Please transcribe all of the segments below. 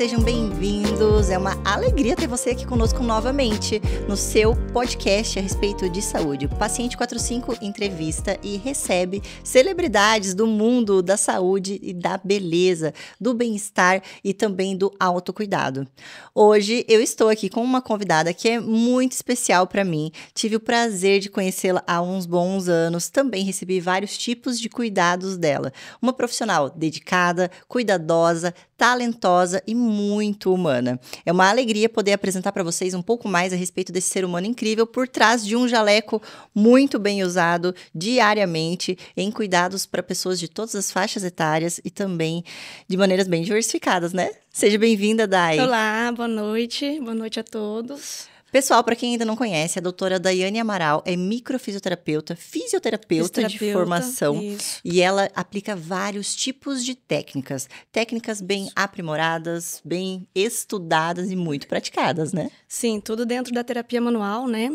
sejam bem-vindos. É uma alegria ter você aqui conosco novamente no seu podcast a respeito de saúde. O Paciente 45 entrevista e recebe celebridades do mundo da saúde e da beleza, do bem-estar e também do autocuidado. Hoje eu estou aqui com uma convidada que é muito especial para mim. Tive o prazer de conhecê-la há uns bons anos. Também recebi vários tipos de cuidados dela. Uma profissional dedicada, cuidadosa, talentosa e muito humana. É uma alegria poder apresentar para vocês um pouco mais a respeito desse ser humano incrível por trás de um jaleco muito bem usado diariamente em cuidados para pessoas de todas as faixas etárias e também de maneiras bem diversificadas, né? Seja bem-vinda, Dai. Olá, boa noite a todos. Pessoal, para quem ainda não conhece, a doutora Daiane Amaral é microfisioterapeuta, fisioterapeuta de formação. Isso. E ela aplica vários tipos de técnicas. Técnicas bem aprimoradas, bem estudadas e muito praticadas, né? Sim, tudo dentro da terapia manual, né?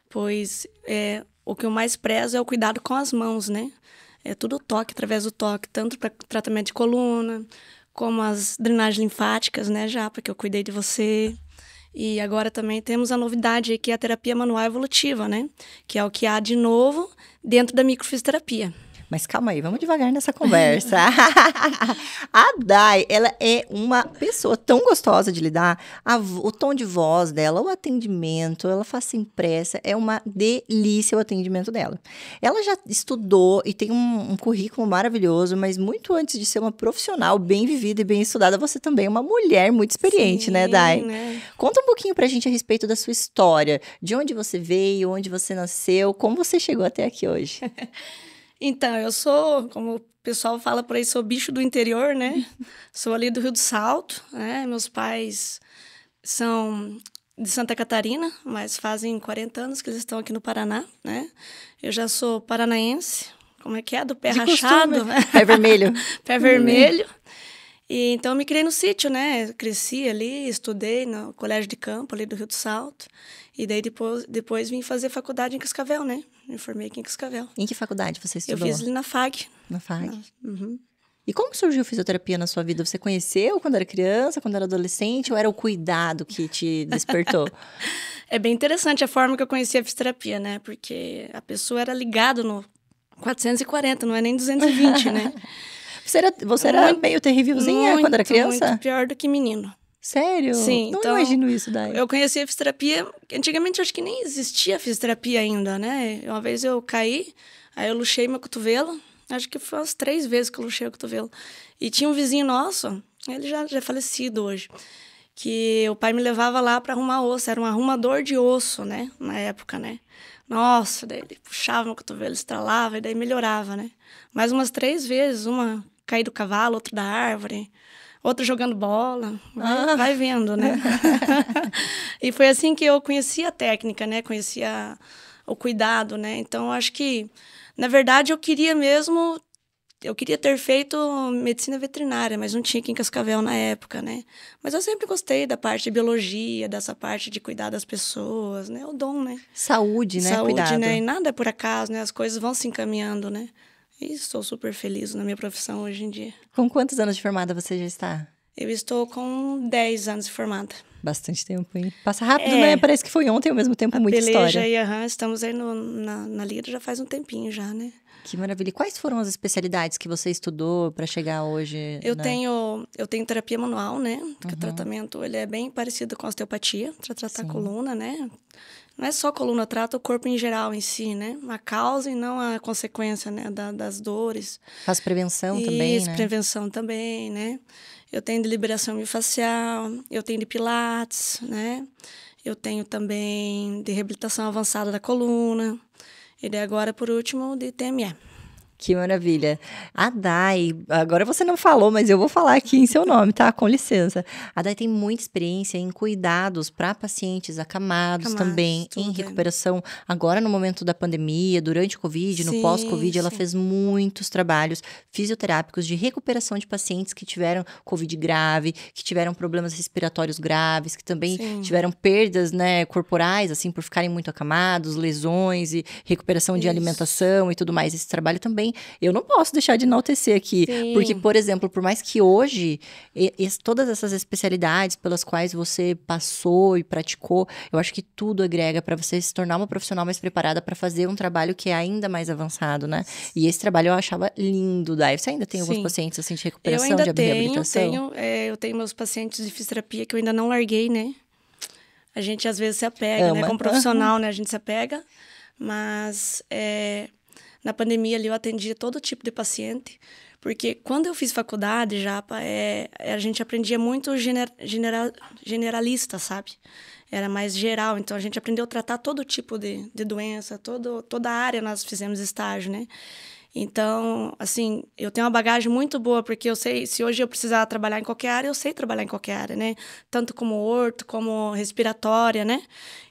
Pois o que eu mais prezo é o cuidado com as mãos, né? É tudo toque, através do toque, tanto para tratamento de coluna, como as drenagens linfáticas, né? Já, porque eu cuidei de você. E agora também temos a novidade aí, que é a terapia manual evolutiva, né? Que é o que há de novo dentro da microfisioterapia. Mas calma aí, vamos devagar nessa conversa. A Dai, ela é uma pessoa tão gostosa de lidar. O tom de voz dela, o atendimento, ela faz sem pressa. É uma delícia o atendimento dela. Ela já estudou e tem um currículo maravilhoso, mas muito antes de ser uma profissional bem vivida e bem estudada, você também é uma mulher muito experiente, Sim, né, Dai? Né? Conta um pouquinho pra gente a respeito da sua história. De onde você veio, onde você nasceu, como você chegou até aqui hoje. Então, eu sou, como o pessoal fala por aí, sou bicho do interior, né? Sou ali do Rio do Salto, né? Meus pais são de Santa Catarina, mas fazem 40 anos que eles estão aqui no Paraná, né? Eu já sou paranaense, como é que é? Do pé de rachado. Costume. Pé vermelho. Pé vermelho. E então eu me criei no sítio, né? Cresci ali, estudei no colégio de campo ali do Rio do Salto. E daí depois vim fazer faculdade em Cascavel, né? Me formei aqui em Cascavel. Em que faculdade você estudou? Eu fiz ali na FAG. Na FAG. Uhum. E como surgiu a fisioterapia na sua vida? Você conheceu quando era criança, quando era adolescente, ou era o cuidado que te despertou? É bem interessante a forma que eu conheci a fisioterapia, né? Porque a pessoa era ligada no 440, não é nem 220, né? Você era meio terrívelzinha quando era criança? Muito pior do que menino. Sério? Sim. Não então, imagino isso, Dai. Eu conheci a fisioterapia, antigamente eu acho que nem existia fisioterapia ainda, né? Uma vez eu caí, aí eu luxei meu cotovelo, acho que foi umas 3 vezes que eu luxei o cotovelo. E tinha um vizinho nosso, ele já é falecido hoje, que o pai me levava lá para arrumar osso, era um arrumador de osso, né? Na época, né? Nossa, daí ele puxava meu cotovelo, estralava, e daí melhorava, né? Mais umas 3 vezes, uma caí do cavalo, outra da árvore, outra jogando bola, vai vendo, né? E foi assim que eu conheci a técnica, né? Conhecia o cuidado, né? Então, acho que, na verdade, eu queria ter feito medicina veterinária, mas não tinha aqui em Cascavel na época, né? Mas eu sempre gostei da parte de biologia, dessa parte de cuidar das pessoas, né? O dom, né? Saúde, né? Saúde, Cuidado. né? E nada é por acaso, né? As coisas vão se encaminhando, né? E estou super feliz na minha profissão hoje em dia. Com quantos anos de formada você já está? Eu estou com 10 anos de formada. Bastante tempo, hein? Passa rápido, né? Parece que foi ontem, ao mesmo tempo, muita história. Aí, estamos aí na lida já faz um tempinho já, né? Que maravilha. E quais foram as especialidades que você estudou para chegar hoje? Eu tenho terapia manual, né? Porque o tratamento ele é bem parecido com a osteopatia, para tratar a coluna, né? Não é só a coluna, trata o corpo em geral em si, né? A causa e não a consequência, né? Das dores. Faz prevenção também, Isso, né? prevenção também, né? Eu tenho de liberação miofascial, eu tenho de pilates, né? Eu tenho também de reabilitação avançada da coluna. E daí agora, por último, de TME. Que maravilha. A Dai, agora você não falou, mas eu vou falar aqui em seu nome, tá? Com licença. A Dai tem muita experiência em cuidados para pacientes acamados também, em recuperação. Agora, no momento da pandemia, durante o Covid, no pós-Covid, ela fez muitos trabalhos fisioterápicos de recuperação de pacientes que tiveram Covid grave, que tiveram problemas respiratórios graves, que também tiveram perdas, né, corporais, assim, por ficarem muito acamados, lesões e recuperação de alimentação e tudo mais. Esse trabalho também eu não posso deixar de enaltecer aqui. Sim. Porque, por exemplo, por mais que hoje, todas essas especialidades pelas quais você passou e praticou, eu acho que tudo agrega para você se tornar uma profissional mais preparada para fazer um trabalho que é ainda mais avançado, né? E esse trabalho eu achava lindo, Dai. Você ainda tem alguns pacientes assim de recuperação, de reabilitação? Eu tenho meus pacientes de fisioterapia que eu ainda não larguei, né? A gente às vezes se apega, né? Como profissional, né? A gente se apega. Mas na pandemia ali eu atendia todo tipo de paciente. Porque quando eu fiz faculdade, Japa, a gente aprendia muito generalista, sabe? Era mais geral. Então a gente aprendeu a tratar todo tipo de doença, toda a área nós fizemos estágio, né? Então, assim, eu tenho uma bagagem muito boa, porque eu sei, se hoje eu precisar trabalhar em qualquer área, eu sei trabalhar em qualquer área, né? Tanto como orto, como respiratória, né?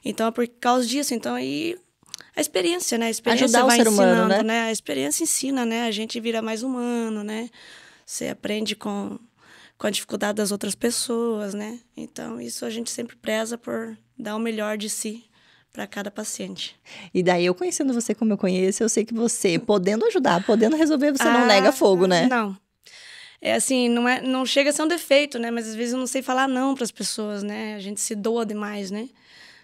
Então, é por causa disso. Então, aí, a experiência, né? A experiência ajudar vai o ser humano, ensinando, né? A experiência ensina, né? A gente vira mais humano, né? Você aprende com a dificuldade das outras pessoas, né? Então, isso a gente sempre preza por dar o melhor de si para cada paciente. E daí, eu conhecendo você como eu conheço, eu sei que você, podendo ajudar, podendo resolver, você não nega fogo, né? Não. É assim, não chega a ser um defeito, né? Mas às vezes eu não sei falar não para as pessoas, né? A gente se doa demais, né?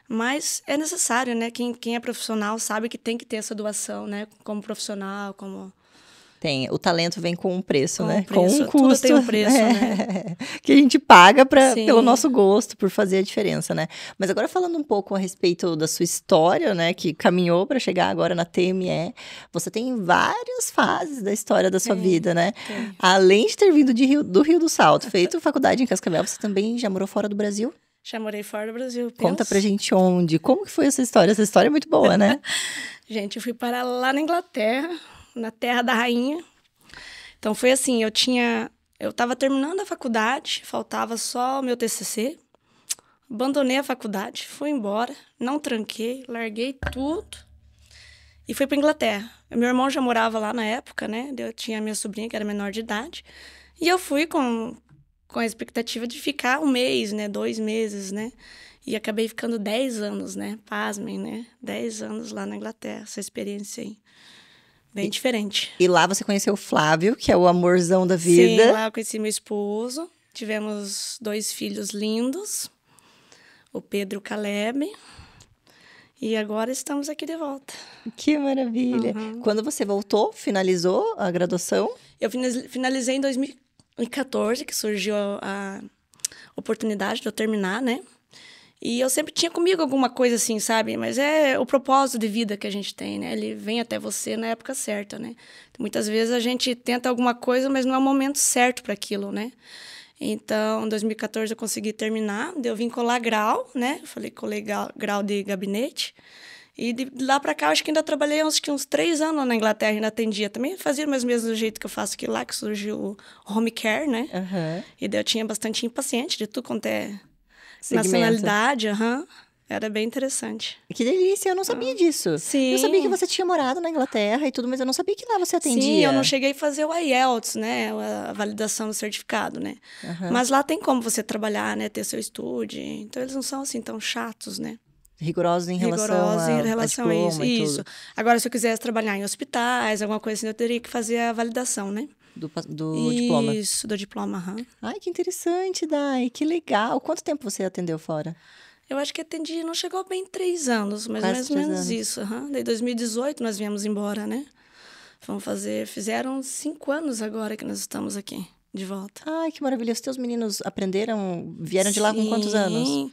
Mas é necessário, né? Quem é profissional sabe que tem que ter essa doação, né? Como profissional, como... Tem, o talento vem com um preço, né? Com um custo. Tudo tem um preço, né? Que a gente paga pelo nosso gosto, por fazer a diferença, né? Mas agora falando um pouco a respeito da sua história, né? Que caminhou para chegar agora na TME. Você tem várias fases da história da sua vida, né? Tem. Além de ter vindo do Rio do Salto, feito faculdade em Cascavel, você também já morou fora do Brasil? Já morei fora do Brasil. Conta pra gente onde. Como que foi essa história? Essa história é muito boa, né? Gente, eu fui parar lá na Inglaterra, na terra da rainha. Então, foi assim, eu estava terminando a faculdade, faltava só o meu TCC, abandonei a faculdade, fui embora, não tranquei, larguei tudo e fui para Inglaterra. Meu irmão já morava lá na época, né? Eu tinha a minha sobrinha, que era menor de idade, e eu fui com a expectativa de ficar 1 mês, né? 2 meses, né? E acabei ficando 10 anos, né? Pasmem, né? 10 anos lá na Inglaterra, essa experiência aí. Bem diferente. E lá você conheceu o Flávio, que é o amorzão da vida. Sim, lá eu conheci meu esposo. Tivemos 2 filhos lindos, o Pedro e o Caleb. E agora estamos aqui de volta. Que maravilha. Quando você voltou, finalizou a graduação? Eu finalizei em 2014, que surgiu a oportunidade de eu terminar, né? E eu sempre tinha comigo alguma coisa assim, sabe? Mas é o propósito de vida que a gente tem, né? Ele vem até você na época certa, né? Muitas vezes a gente tenta alguma coisa, mas não é o momento certo para aquilo, né? Então, em 2014 eu consegui terminar, eu vim colar grau, né? Falei, colei grau de gabinete. E de lá para cá, eu acho que ainda trabalhei uns 3 anos na Inglaterra, ainda atendia. Também fazia mais ou menos do jeito que eu faço aqui lá, que surgiu o home care, né? E daí eu tinha bastante paciente de tudo quanto é nacionalidade, Era bem interessante. Que delícia, eu não sabia disso. Sim. Eu sabia que você tinha morado na Inglaterra e tudo, mas eu não sabia que lá você atendia. Sim, eu não cheguei a fazer o IELTS, né? A validação do certificado, né? Mas lá tem como você trabalhar, né? Ter seu estúdio. Então, eles não são assim tão chatos, né? Rigorosos em relação a isso. Isso. Agora, se eu quisesse trabalhar em hospitais, alguma coisa assim, eu teria que fazer a validação, né? Do diploma. Isso, do diploma, Ai, que interessante, Dai. Que legal. Quanto tempo você atendeu fora? Eu acho que atendi, não chegou bem 3 anos, mas mais ou menos isso. Daí, 2018, nós viemos embora, né? Fizeram 5 anos agora que nós estamos aqui, de volta. Ai, que maravilha. Os teus meninos vieram de lá com quantos anos?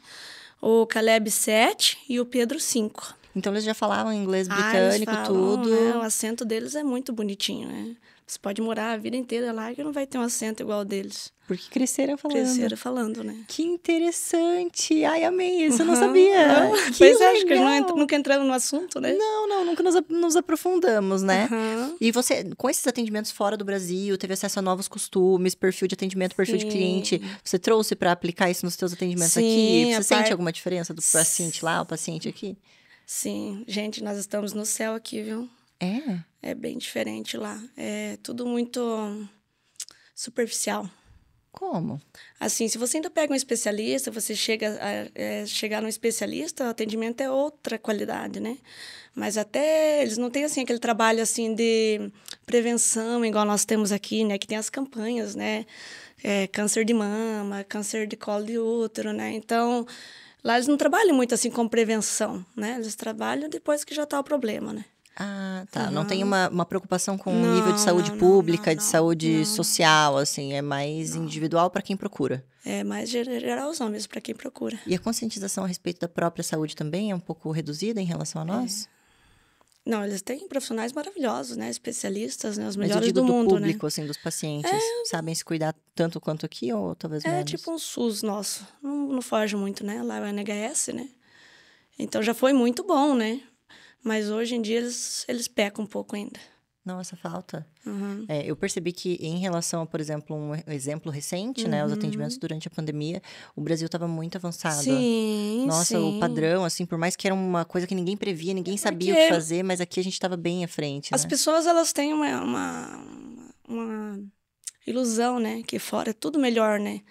O Caleb 7 e o Pedro 5. Então, eles já falavam inglês britânico, tudo? Né? O acento deles é muito bonitinho, né? Você pode morar a vida inteira lá que não vai ter um acento igual ao deles. Porque cresceram falando. Cresceram falando, né? Que interessante. Ai, amei isso, eu não sabia. Pois é, acho que nunca entramos no assunto, né? Não, nunca nos aprofundamos, né? E você, com esses atendimentos fora do Brasil, teve acesso a novos costumes, perfil de atendimento, perfil de cliente. Você trouxe para aplicar isso nos seus atendimentos aqui? Você sente alguma diferença do paciente lá, o paciente aqui? Sim. Gente, nós estamos no céu aqui, viu? É bem diferente lá. É tudo muito superficial. Como? Assim, se você ainda pega um especialista, você chegar num especialista, o atendimento é outra qualidade, né? Mas até eles não têm, assim, aquele trabalho, assim, de prevenção, igual nós temos aqui, né? Que tem as campanhas, né? Câncer de mama, câncer de colo de útero, né? Então, lá eles não trabalham muito assim com prevenção, né? Eles trabalham depois que já está o problema, né? Ah, tá. Não tem uma preocupação com o nível de saúde pública, de saúde social, assim. É mais individual para quem procura. É mais geralzão mesmo para quem procura. E a conscientização a respeito da própria saúde também é um pouco reduzida em relação a nós? Não, eles têm profissionais maravilhosos, né? Especialistas, né? Os melhores Mas eu digo do mundo, público, né? assim, dos pacientes. Sabem se cuidar tanto quanto aqui ou talvez menos? É tipo um SUS nosso. Não foge muito, né? Lá é o NHS, né? Então já foi muito bom, né? Mas hoje em dia eles pecam um pouco ainda. Nossa, falta. Uhum. Eu percebi que em relação a, por exemplo, um exemplo recente, né? Os atendimentos durante a pandemia, o Brasil estava muito avançado. Sim, Nossa, sim. o padrão, assim, por mais que era uma coisa que ninguém previa, ninguém sabia o que fazer, mas aqui a gente estava bem à frente, As pessoas, elas têm uma ilusão, né? Que fora é tudo melhor, né?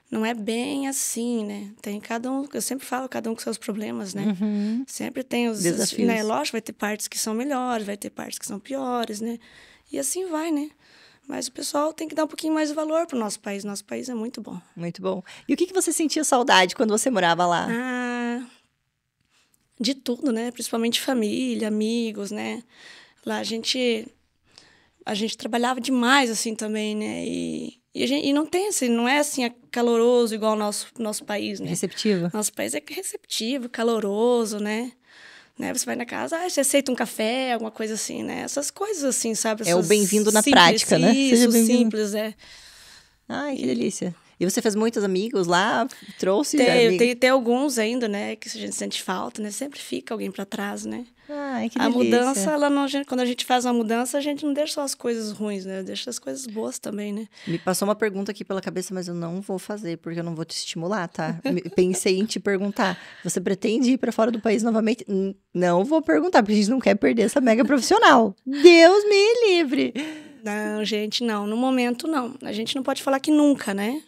Não é bem assim, né? Tem cada um, eu sempre falo, cada um com seus problemas, né? Uhum. Sempre tem os desafios. Né? Lógico, vai ter partes que são melhores, vai ter partes que são piores, né? E assim vai, né? Mas o pessoal tem que dar um pouquinho mais de valor pro nosso país. Nosso país é muito bom. Muito bom. E o que você sentia saudade quando você morava lá? De tudo, né? Principalmente família, amigos, né? Lá a gente trabalhava demais, assim, também, né? E não tem assim, não é assim caloroso igual o nosso país, né? Receptivo? Nosso país é receptivo, caloroso, né? Você vai na casa, você aceita um café, alguma coisa assim, né? Essas coisas assim, sabe? É o bem-vindo na prática, né? Isso, simples, Ai, que delícia. E você fez muitos amigos lá? Trouxe amigos? Tem alguns ainda, né? Que a gente sente falta, né? Sempre fica alguém para trás, né? Ai, que delícia. A mudança, quando a gente faz uma mudança, a gente não deixa só as coisas ruins, né? Deixa as coisas boas também, né? Me passou uma pergunta aqui pela cabeça, mas eu não vou fazer, porque eu não vou te estimular, tá? Pensei em te perguntar. Você pretende ir para fora do país novamente? Não vou perguntar, porque a gente não quer perder essa mega profissional. Deus me livre! Não, gente, não. No momento, não. A gente não pode falar que nunca, né?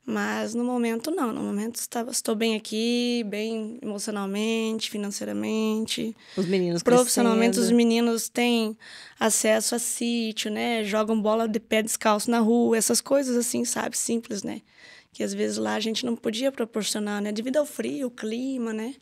Mas no momento, não. No momento, estou bem aqui, bem emocionalmente, financeiramente. Os meninos profissionalmente, crescendo. Os meninos têm acesso a sítio, né? Jogam bola de pé descalço na rua, essas coisas assim, sabe? Simples, né? Que às vezes lá a gente não podia proporcionar, né? Devido ao frio, o clima, né?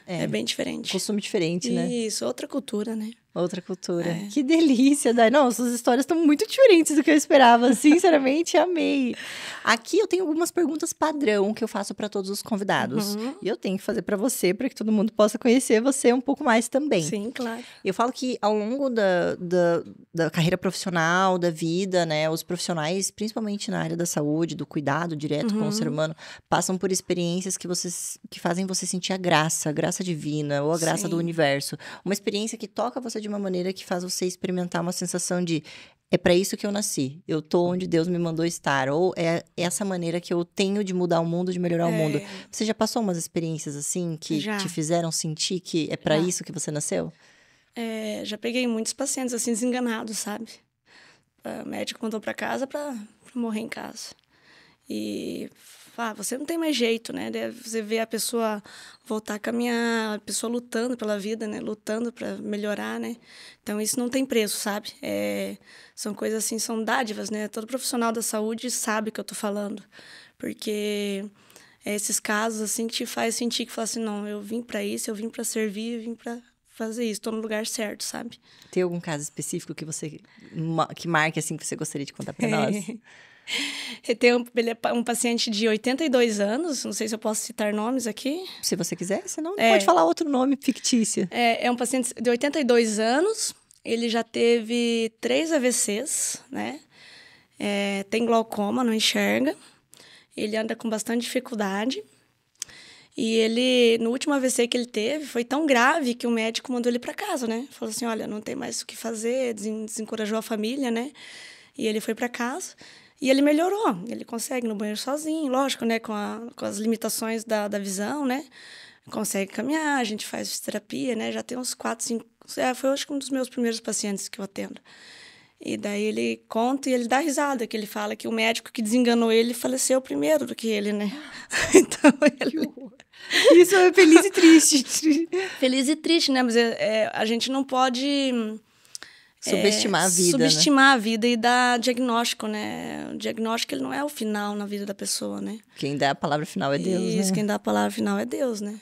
É bem diferente. Costume diferente, né? Isso, outra cultura, né? Outra cultura. Que delícia, Dai. Não, suas histórias estão muito diferentes do que eu esperava. Sinceramente, amei. Aqui eu tenho algumas perguntas padrão que eu faço para todos os convidados. E eu tenho que fazer para você, para que todo mundo possa conhecer você um pouco mais também. Sim, claro. Eu falo que ao longo da carreira profissional, da vida, né? Os profissionais, principalmente na área da saúde, do cuidado direto com o ser humano, passam por experiências que fazem você sentir a graça divina ou a graça do universo. Uma experiência que toca você de uma maneira que faz você experimentar uma sensação de é para isso que eu nasci, eu tô onde Deus me mandou estar, ou é essa maneira que eu tenho de mudar o mundo, de melhorar o mundo. Você já passou umas experiências assim que te fizeram sentir que é para isso que você nasceu? Já peguei muitos pacientes assim desenganados, sabe? O médico mandou para casa para morrer em casa. E você não tem mais jeito, né? Você vê a pessoa voltar a caminhar, a pessoa lutando pela vida, né? Lutando para melhorar, né? Então, isso não tem preço, sabe? São coisas assim, são dádivas, né? Todo profissional da saúde sabe o que eu tô falando. Porque esses casos, assim, que te faz sentir que fala assim, não, eu vim para isso, eu vim para servir, eu vim para fazer isso, tô no lugar certo, sabe? Tem algum caso específico que marque, assim, que você gostaria de contar para nós? Ele é um paciente de 82 anos, não sei se eu posso citar nomes aqui. Se você quiser, senão pode falar outro nome fictício. É um paciente de 82 anos, ele já teve 3 AVCs, né? Tem glaucoma, não enxerga. Ele anda com bastante dificuldade. E ele, no último AVC que ele teve, foi tão grave que o médico mandou ele para casa, né? Falou assim, olha, não tem mais o que fazer, desencorajou a família, né? E ele foi para casa. E ele melhorou, ele consegue ir no banheiro sozinho, lógico, né, com as limitações da visão, né, consegue caminhar, a gente faz fisioterapia, né, já tem uns 4, 5, foi acho que um dos meus primeiros pacientes que eu atendo. E daí ele conta e ele dá risada, que ele fala que o médico que desenganou ele faleceu primeiro do que ele, né. Então, Isso é feliz e triste. Feliz e triste, né, mas a gente não pode Subestimar a vida, subestimar a vida e dar diagnóstico, né? O diagnóstico, ele não é o final na vida da pessoa, né? Quem dá a palavra final é Deus, Isso, né? quem dá a palavra final é Deus, né?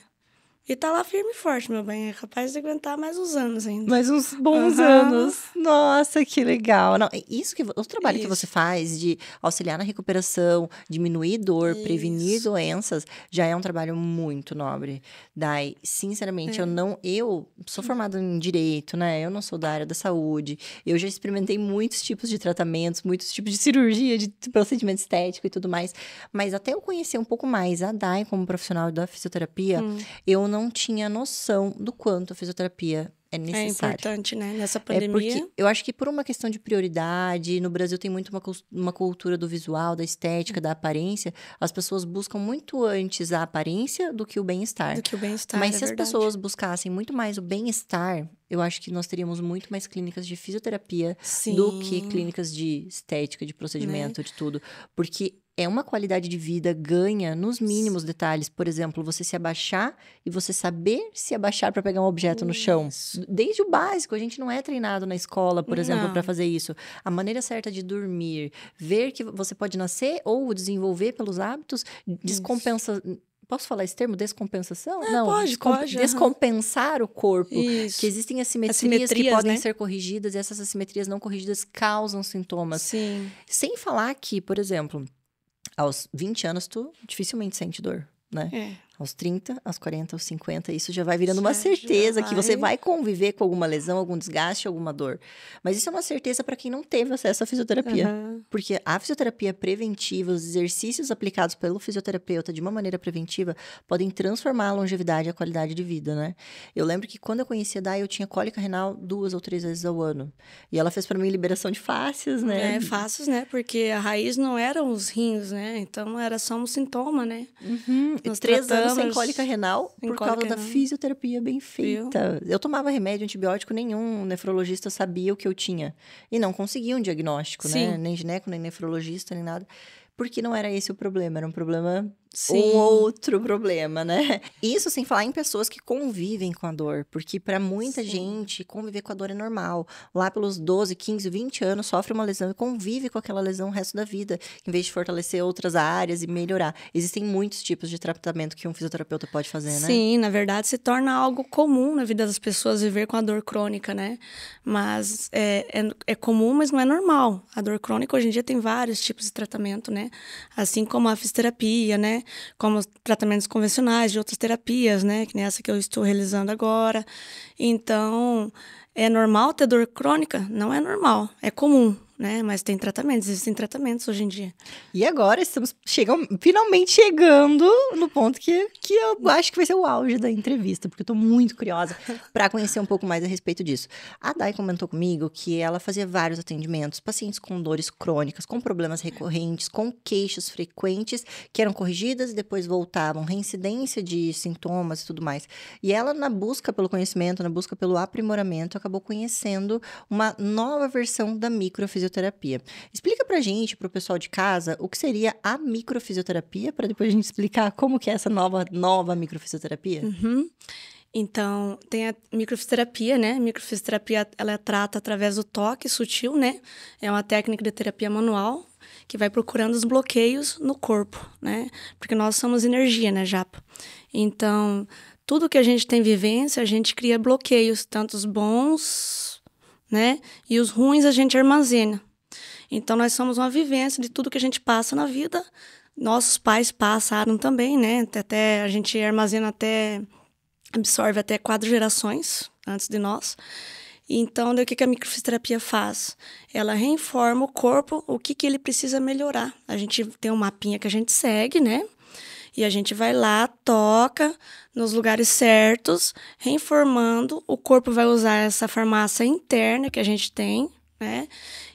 E tá lá firme e forte, meu bem. É capaz de aguentar mais uns anos ainda. Mais uns bons anos. Nossa, que legal. Não, isso que o trabalho que você faz de auxiliar na recuperação, diminuir dor, prevenir doenças, já é um trabalho muito nobre. Dai, sinceramente, eu sou formada em direito, né? Eu não sou da área da saúde. Eu já experimentei muitos tipos de tratamentos, muitos tipos de cirurgia, de procedimento estético e tudo mais. Mas até eu conhecer um pouco mais a Dai como profissional da fisioterapia, eu não tinha noção do quanto a fisioterapia é necessária. É importante, né? Nessa pandemia. Porque eu acho que por uma questão de prioridade, no Brasil tem muito uma cultura do visual, da estética, da aparência. As pessoas buscam muito antes a aparência do que o bem-estar. Do que o bem-estar, Mas se as pessoas buscassem muito mais o bem-estar, eu acho que nós teríamos muito mais clínicas de fisioterapia do que clínicas de estética, de procedimento, de tudo. Porque é uma qualidade de vida ganha nos mínimos detalhes. Por exemplo, você se abaixar e você saber se abaixar para pegar um objeto no chão. Desde o básico, a gente não é treinado na escola, por exemplo, para fazer isso. A maneira certa de dormir, ver que você pode nascer ou desenvolver pelos hábitos, descompensa. Posso falar esse termo? Descompensação? Não, pode. Descompensar o corpo. Isso. Que existem assimetrias que podem ser corrigidas e essas assimetrias não corrigidas causam sintomas. Sim. Sem falar que, por exemplo, aos 20 anos, tu dificilmente sente dor, né? Aos 30, aos 40, aos 50, isso já vai virando uma certeza que você vai conviver com alguma lesão, algum desgaste, alguma dor. Mas isso é uma certeza para quem não teve acesso à fisioterapia. Porque a fisioterapia preventiva, os exercícios aplicados pelo fisioterapeuta de uma maneira preventiva, podem transformar a longevidade e a qualidade de vida, né? Eu lembro que quando eu conheci a Dai, eu tinha cólica renal 2 ou 3 vezes ao ano. E ela fez para mim liberação de fáscias, né? Fáscias, né? Porque a raiz não eram os rins, né? Então, era só um sintoma, né? E 3 anos sem cólica renal por causa da fisioterapia bem feita. Eu tomava remédio, antibiótico nenhum, nefrologista sabia o que eu tinha. E não conseguia um diagnóstico, né? Nem gineco, nem nefrologista, nem nada. Porque não era esse o problema, era um problema... Um outro problema, né? Isso sem falar em pessoas que convivem com a dor. Porque para muita gente, conviver com a dor é normal. Lá pelos 12, 15, 20 anos, sofre uma lesão e convive com aquela lesão o resto da vida. Em vez de fortalecer outras áreas e melhorar. Existem muitos tipos de tratamento que um fisioterapeuta pode fazer, né? Sim, na verdade, se torna algo comum na vida das pessoas viver com a dor crônica, né? Mas é comum, mas não é normal. A dor crônica, hoje em dia, tem vários tipos de tratamento, né? Assim como a fisioterapia, né? Como os tratamentos convencionais de outras terapias, né? Que nem essa que eu estou realizando agora. Então, é normal ter dor crônica? Não é normal, é comum, né? Mas tem tratamentos, existem tratamentos hoje em dia. E agora estamos finalmente chegando no ponto que eu acho que vai ser o auge da entrevista, porque eu tô muito curiosa para conhecer um pouco mais a respeito disso. A Dai comentou comigo que ela fazia vários atendimentos, pacientes com dores crônicas, com problemas recorrentes, com queixas frequentes, que eram corrigidas e depois voltavam, reincidência de sintomas e tudo mais. E ela, na busca pelo conhecimento, na busca pelo aprimoramento, acabou conhecendo uma nova versão da microfisioterapia. Explica pra gente, pro pessoal de casa, o que seria a microfisioterapia, para depois a gente explicar como que é essa nova microfisioterapia. Então, tem a microfisioterapia, né? A microfisioterapia, ela trata através do toque sutil, né? É uma técnica de terapia manual que vai procurando os bloqueios no corpo, né? Porque nós somos energia, né, Japa? Então, tudo que a gente tem vivência, a gente cria bloqueios, tanto os bons, né? E os ruins a gente armazena. Então, nós somos uma vivência de tudo que a gente passa na vida. Nossos pais passaram também, né? Até a gente armazena absorve até 4 gerações antes de nós. Então, o que a microfisioterapia faz? Ela reinforma o corpo, o que ele precisa melhorar. A gente tem um mapinha que a gente segue, né? E a gente vai lá, toca nos lugares certos, reinformando. O corpo vai usar essa farmácia interna que a gente tem, né?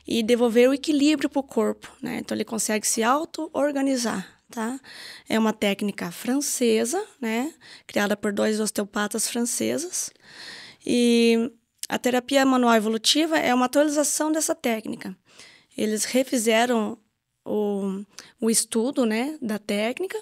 E devolver o equilíbrio para o corpo, né? Então, ele consegue se auto-organizar, tá? É uma técnica francesa, né? Criada por 2 osteopatas franceses. E a terapia manual evolutiva é uma atualização dessa técnica. Eles refizeram o estudo, né, da técnica.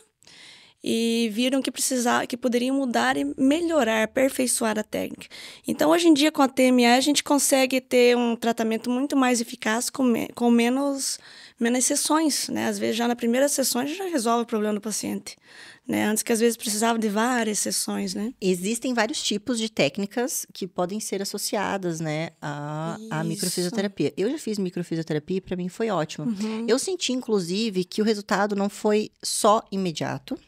e viram que poderiam mudar e melhorar, aperfeiçoar a técnica. Então, hoje em dia, com a TME, a gente consegue ter um tratamento muito mais eficaz com menos sessões, né? Às vezes, já na primeira sessão, a gente já resolve o problema do paciente, né? Antes que, às vezes, precisava de várias sessões, né? Existem vários tipos de técnicas que podem ser associadas, né, à microfisioterapia. Eu já fiz microfisioterapia e para mim foi ótimo. Eu senti, inclusive, que o resultado não foi só imediato.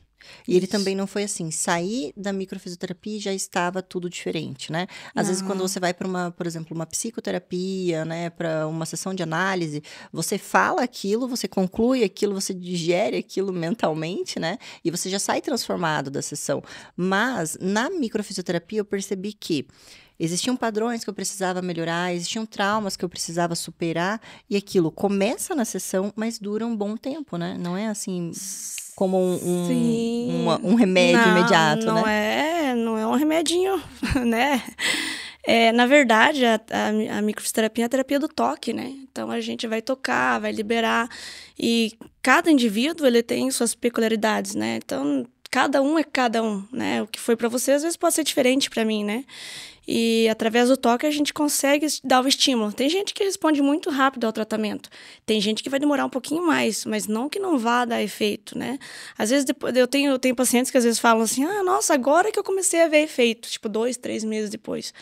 E ele também não foi assim, sair da microfisioterapia e já estava tudo diferente, né? Às vezes, quando você vai para por exemplo, uma psicoterapia, né, para uma sessão de análise, você fala aquilo, você conclui aquilo, você digere aquilo mentalmente, né? E você já sai transformado da sessão. Mas, na microfisioterapia, eu percebi que existiam padrões que eu precisava melhorar, existiam traumas que eu precisava superar, e aquilo começa na sessão, mas dura um bom tempo, né? Não é assim como um remédio imediato, não né? Não é um remedinho, né? Na verdade, a microfisioterapia é a terapia do toque, né? Então, a gente vai tocar, vai liberar, e cada indivíduo, ele tem suas peculiaridades, né? Então, cada um é cada um, né? O que foi para você, às vezes, pode ser diferente para mim, né? E através do toque a gente consegue dar o estímulo. Tem gente que responde muito rápido ao tratamento. Tem gente que vai demorar um pouquinho mais, mas não que não vá dar efeito, né? Às vezes eu tenho pacientes que às vezes falam assim, nossa, agora que eu comecei a ver efeito, tipo 2, 3 meses depois.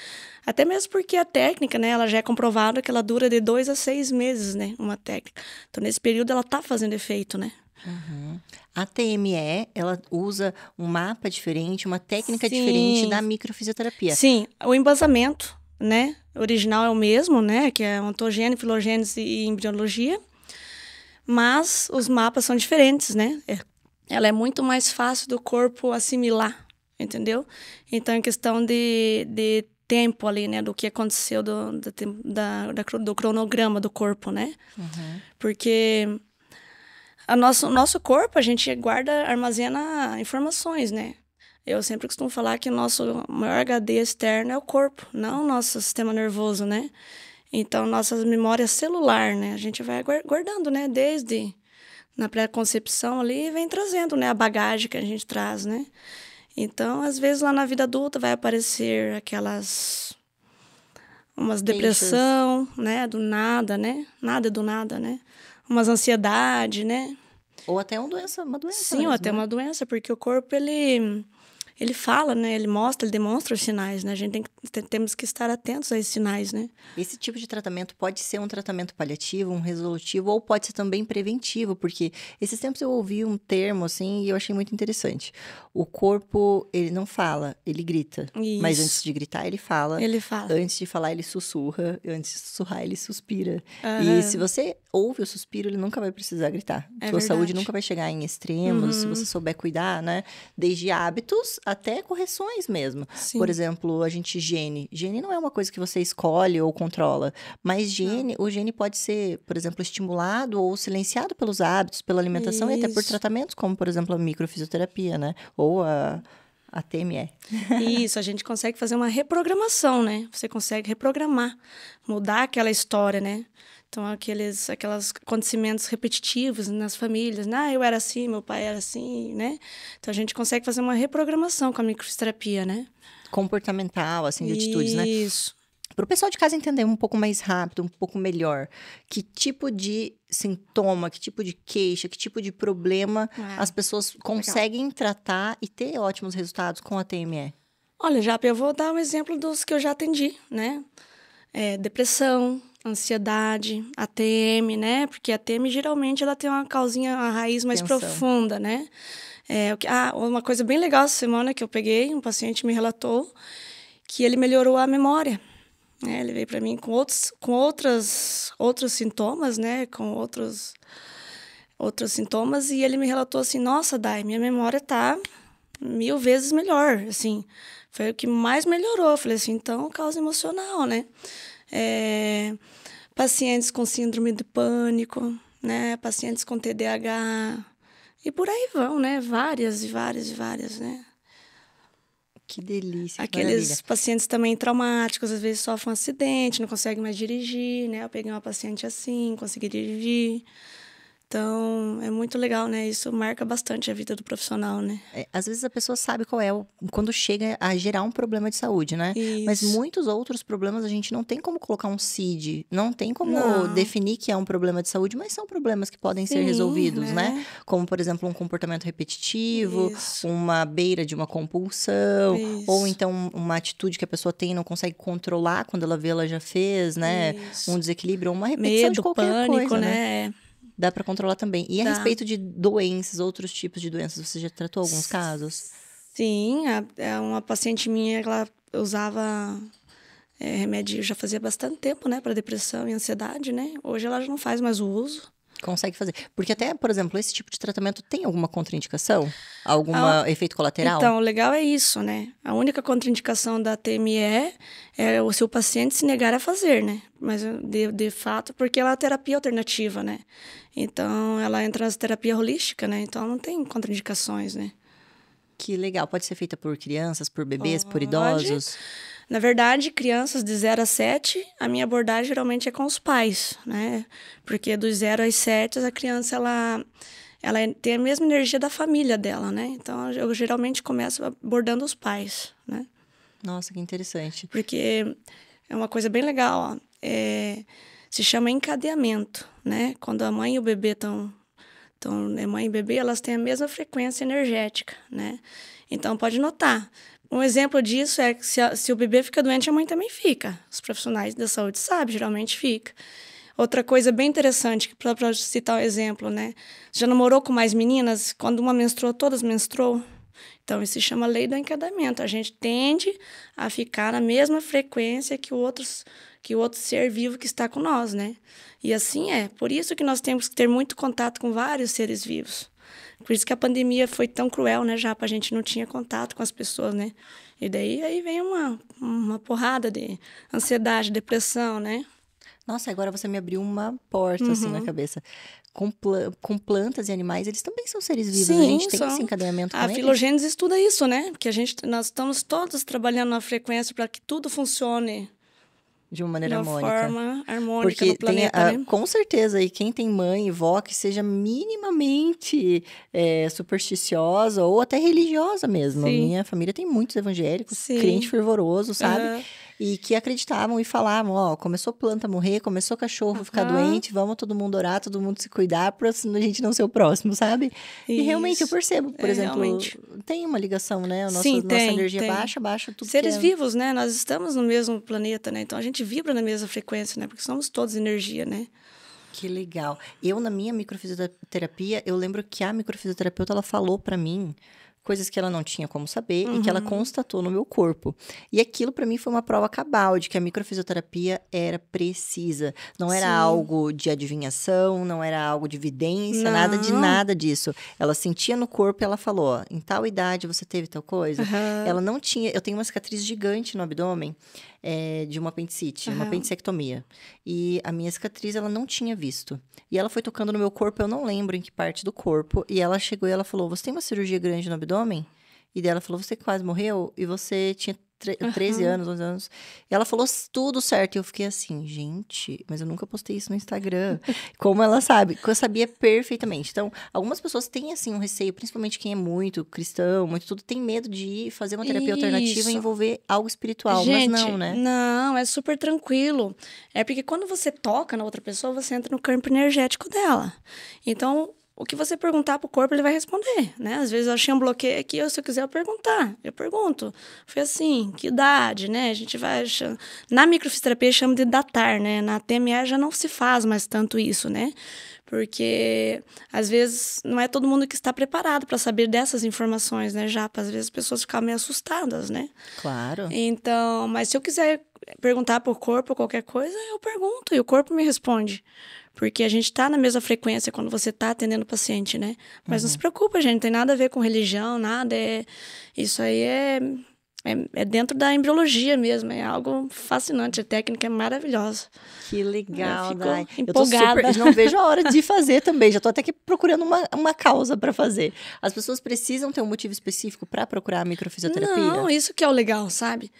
Até mesmo porque a técnica, né, ela já é comprovada que ela dura de 2 a 6 meses, né, uma técnica. Então, nesse período, ela tá fazendo efeito, né? A TME, ela usa um mapa diferente, uma técnica diferente da microfisioterapia. Sim, o embasamento, né, original é o mesmo, né, que é ontogênese, filogênese e embriologia, mas os mapas são diferentes, né? Ela é muito mais fácil do corpo assimilar, entendeu? Então, em questão de tempo ali, né, do que aconteceu do cronograma do corpo, né? Porque o nosso corpo, a gente guarda, armazena informações, né? Eu sempre costumo falar que o nosso maior HD externo é o corpo, não o nosso sistema nervoso, né? Então, nossa memória celular, né? A gente vai guardando, né? Desde na pré-concepção ali, vem trazendo, né? A bagagem que a gente traz, né? Então, às vezes, lá na vida adulta vai aparecer umas depressão, né? Do nada, né? Nada do nada, né? Umas ansiedade, né? Ou até uma doença Sim, mesmo, ou até né? uma doença, porque o corpo, ele fala, né? Ele demonstra os sinais, né? A gente temos que estar atentos a esses sinais, né? Esse tipo de tratamento pode ser um tratamento paliativo, um resolutivo, ou pode ser também preventivo, porque esses tempos eu ouvi um termo, assim, e eu achei muito interessante. O corpo, ele não fala, ele grita. Isso. Mas antes de gritar, ele fala. Ele fala. Antes de falar, ele sussurra. Antes de sussurrar, ele suspira. E se você ouve o suspiro, ele nunca vai precisar gritar. Sua saúde nunca vai chegar em extremos, se você souber cuidar, né? Desde hábitos até correções mesmo. Sim. Por exemplo, a gente higiene. Higiene não é uma coisa que você escolhe ou controla, mas o gene pode ser, por exemplo, estimulado ou silenciado pelos hábitos, pela alimentação e até por tratamentos, como, por exemplo, a microfisioterapia, né? Ou a TME. Isso, a gente consegue fazer uma reprogramação, né? Você consegue reprogramar, mudar aquela história, né? Então, aqueles acontecimentos repetitivos nas famílias, né? Eu era assim, meu pai era assim, né? Então, a gente consegue fazer uma reprogramação com a microfisioterapia, né? Comportamental, assim, de atitudes, né? Isso. Para o pessoal de casa entender um pouco mais rápido, um pouco melhor, que tipo de sintoma, que tipo de queixa, que tipo de problema as pessoas conseguem tratar e ter ótimos resultados com a TME? Olha, Japa, eu vou dar um exemplo dos que eu já atendi, né? Depressão, ansiedade, ATM, né? Porque a ATM, geralmente, ela tem uma causinha, uma raiz mais profunda, né? Uma coisa bem legal essa semana que eu peguei, um paciente me relatou que ele melhorou a memória. Ele veio para mim com outros sintomas, né? Com outros sintomas, e ele me relatou assim, nossa, Dai, minha memória tá 1000 vezes melhor, assim. Foi o que mais melhorou. Eu falei assim, então, causa emocional, né? Pacientes com síndrome de pânico, né? Pacientes com TDAH, e por aí vão, né? Várias, né? Que delícia, Aqueles pacientes também traumáticos, às vezes sofrem um acidente, não conseguem mais dirigir, né? Eu peguei uma paciente assim, consegui dirigir. Então, é muito legal, né? Isso marca bastante a vida do profissional, né? Às vezes a pessoa sabe qual é quando chega a gerar um problema de saúde, né? Mas Isso. muitos outros problemas a gente não tem como colocar um CID, não tem como Não. definir que é um problema de saúde, mas são problemas que podem ser Sim, resolvidos, né? né? Como, por exemplo, um comportamento repetitivo, Isso. uma beira de uma compulsão, ou Isso. então uma atitude que a pessoa tem e não consegue controlar, quando ela vê, ela já fez, né? Isso. Um desequilíbrio, ou uma repetição de Medo, qualquer pânico, coisa, né? né? Dá pra controlar também. E a Dá. respeito de doenças, outros tipos de doenças, você já tratou alguns casos? Sim, uma paciente minha, ela usava remédio já fazia bastante tempo, né, para depressão e ansiedade, né? Hoje ela já não faz mais o uso. Consegue fazer. Porque até, por exemplo, esse tipo de tratamento tem alguma contraindicação? Algum efeito colateral? Então, o legal é isso, né? A única contraindicação da TME é se o paciente se negar a fazer, né? Mas, de fato, porque ela é uma terapia alternativa, né? Então, ela entra na terapia holística, né? Então, não tem contraindicações, né? Que legal. Pode ser feita por crianças, por bebês, por idosos? Na verdade, crianças de 0 a 7, a minha abordagem geralmente é com os pais, né? Porque dos 0 aos 7, a criança, ela tem a mesma energia da família dela, né? Então, eu geralmente começo abordando os pais, né? Nossa, que interessante. Porque é uma coisa bem legal, ó. Se chama encadeamento, né? Quando a mãe e o bebê estão... mãe e bebê, elas têm a mesma frequência energética, né? Então, pode notar. Um exemplo disso é que se o bebê fica doente, a mãe também fica. Os profissionais da saúde sabem, geralmente fica. Outra coisa bem interessante, para citar um exemplo, né? Você já namorou com mais meninas? Quando uma menstruou, todas menstruou? Então, isso se chama lei do encadeamento. A gente tende a ficar na mesma frequência que o outro ser vivo que está com nós, né? E assim é. Por isso que nós temos que ter muito contato com vários seres vivos. Por isso que a pandemia foi tão cruel, né? Já a gente não tinha contato com as pessoas, né? E daí aí vem uma porrada de ansiedade, depressão, né? Nossa, agora você me abriu uma porta, assim, na cabeça. Com plantas e animais, eles também são seres vivos. Sim, a gente tem esse encadeamento com a eles. filogênese estuda isso, né? Porque nós estamos todos trabalhando na frequência para que tudo funcione de uma maneira de uma harmônica. forma harmônica Porque no planeta, né? Com certeza, e quem tem mãe e vó que seja minimamente supersticiosa ou até religiosa mesmo. Sim. Minha família tem muitos evangélicos, Sim. crente fervoroso, sabe? E que acreditavam e falavam, ó, começou planta a morrer, começou cachorro a ficar doente, vamos todo mundo orar, todo mundo se cuidar pra a gente não ser o próximo, sabe? E realmente eu percebo, por exemplo, realmente tem uma ligação, né? Nossa energia baixa tudo. Seres vivos, né? Nós estamos no mesmo planeta, né? Então a gente vibra na mesma frequência, né? Porque somos todos energia, né? Que legal. Eu, na minha microfisioterapia, eu lembro que a microfisioterapeuta, ela falou pra mim coisas que ela não tinha como saber e que ela constatou no meu corpo. E aquilo, para mim, foi uma prova cabal de que a microfisioterapia era precisa. Não era algo de adivinhação, não era algo de evidência, nada disso. Ela sentia no corpo e ela falou, ó, em tal idade você teve tal coisa. Ela não tinha... Eu tenho uma cicatriz gigante no abdômen, de uma apendicite, uma apendicectomia. E a minha cicatriz, ela não tinha visto. E ela foi tocando no meu corpo, eu não lembro em que parte do corpo. E ela chegou e ela falou, você tem uma cirurgia grande no abdômen? E daí ela falou, você quase morreu? E você tinha 13 anos, 11 anos. E ela falou tudo certo. E eu fiquei assim, gente, mas eu nunca postei isso no Instagram. Como ela sabe? Eu sabia perfeitamente. Então, algumas pessoas têm, assim, um receio, principalmente quem é muito cristão, muito tudo, tem medo de ir fazer uma terapia alternativa e envolver algo espiritual. Gente, mas não, né? Não, é super tranquilo. É porque quando você toca na outra pessoa, você entra no campo energético dela. Então, o que você perguntar pro corpo, ele vai responder, né? Às vezes eu achei um bloqueio aqui, se eu quiser eu perguntar. Eu pergunto. Foi assim, que idade, né? A gente vai... Na microfisioterapia chama de datar, né? Na TME já não se faz mais tanto isso, né? Porque, às vezes, não é todo mundo que está preparado para saber dessas informações, né, Japa? Às vezes as pessoas ficam meio assustadas, né? Claro. Então, mas se eu quiser perguntar pro corpo qualquer coisa, eu pergunto e o corpo me responde. Porque a gente tá na mesma frequência quando você tá atendendo o paciente, né? Mas não se preocupa, gente, não tem nada a ver com religião, nada. Isso aí é dentro da embriologia mesmo, é algo fascinante, a técnica é maravilhosa. Que legal, Dai. Eu tô super, não vejo a hora de fazer também, já tô até aqui procurando uma causa para fazer. As pessoas precisam ter um motivo específico para procurar a microfisioterapia? Não, isso que é o legal, sabe?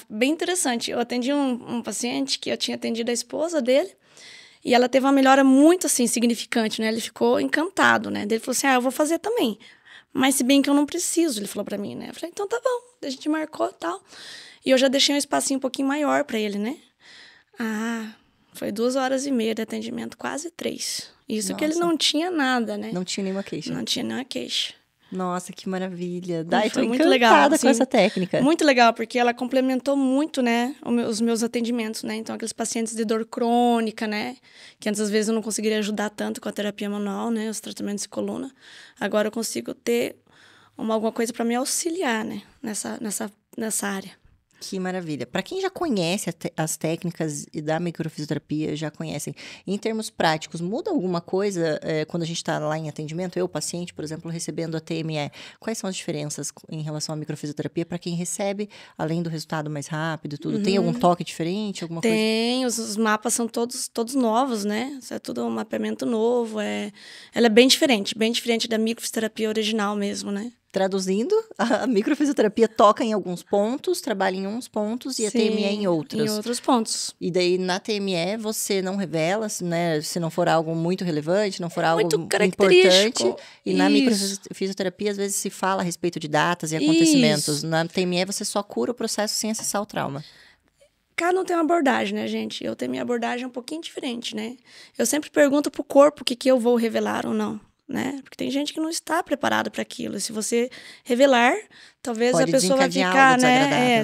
Bem interessante, eu atendi um paciente que eu tinha atendido a esposa dele, E ela teve uma melhora muito, assim, significante, né? Ele ficou encantado, né? Daí ele falou assim, eu vou fazer também. Mas se bem que eu não preciso, ele falou pra mim, né? Eu falei, então tá bom. Daí a gente marcou e tal. E eu já deixei um espacinho um pouquinho maior pra ele, né? Foi 2h30 de atendimento, quase 3. Isso que ele não tinha nada, né? Não tinha nenhuma queixa. Não tinha nenhuma queixa. Nossa, que maravilha. Daí, tô muito encantada legal, com essa técnica. Muito legal, porque ela complementou muito, né, os meus atendimentos, né? Então, aqueles pacientes de dor crônica, né? Que antes, às vezes, eu não conseguiria ajudar tanto com a terapia manual, né? Os tratamentos de coluna. Agora, eu consigo ter alguma coisa para me auxiliar, né? Nessa área. Que maravilha. Para quem já conhece as técnicas da microfisioterapia, já conhecem. Em termos práticos, muda alguma coisa quando a gente está lá em atendimento? Eu, paciente, por exemplo, recebendo a TME. Quais são as diferenças em relação à microfisioterapia para quem recebe, além do resultado mais rápido e tudo? Tem algum toque diferente? Alguma coisa? Tem, os mapas são todos novos, né? Isso é tudo um mapeamento novo. Ela é bem diferente da microfisioterapia original mesmo, né? Traduzindo, a microfisioterapia toca em alguns pontos, trabalha em uns pontos e a TME em outros. Em outros pontos. E daí, na TME, você não revela, né? Se não for algo muito relevante, não for algo importante. E na microfisioterapia, às vezes, se fala a respeito de datas e acontecimentos. Isso. Na TME, você só cura o processo sem acessar o trauma. Cada um tem uma abordagem, né, gente? Eu tenho minha abordagem um pouquinho diferente, né? Eu sempre pergunto pro corpo o que eu vou revelar ou não. Né? Porque tem gente que não está preparada para aquilo. E se você revelar, talvez a pessoa vai ficar,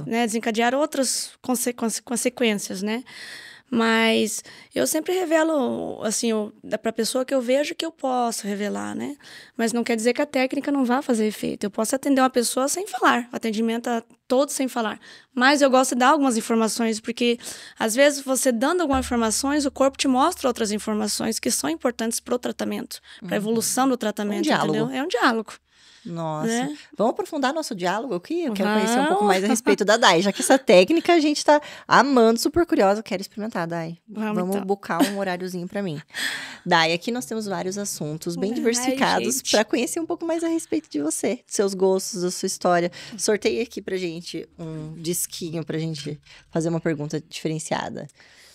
desencadear outras consequências, né? Mas eu sempre revelo, assim, para a pessoa que eu vejo que eu posso revelar, né? Mas não quer dizer que a técnica não vá fazer efeito. Eu posso atender uma pessoa sem falar, atendimento a todos sem falar. Mas eu gosto de dar algumas informações, porque às vezes você dando algumas informações, o corpo te mostra outras informações que são importantes para o tratamento, para a evolução do tratamento, entendeu? É um diálogo. Nossa. Né? Vamos aprofundar nosso diálogo aqui? Eu quero conhecer um pouco mais a respeito da Dai. Já que essa técnica a gente tá amando, super curiosa. Quero experimentar, Dai. Vamos então bucar um horáriozinho pra mim. Dai, aqui nós temos vários assuntos bem diversificados para conhecer um pouco mais a respeito de você, seus gostos, da sua história. Sorteio aqui pra gente um disquinho pra gente fazer uma pergunta diferenciada.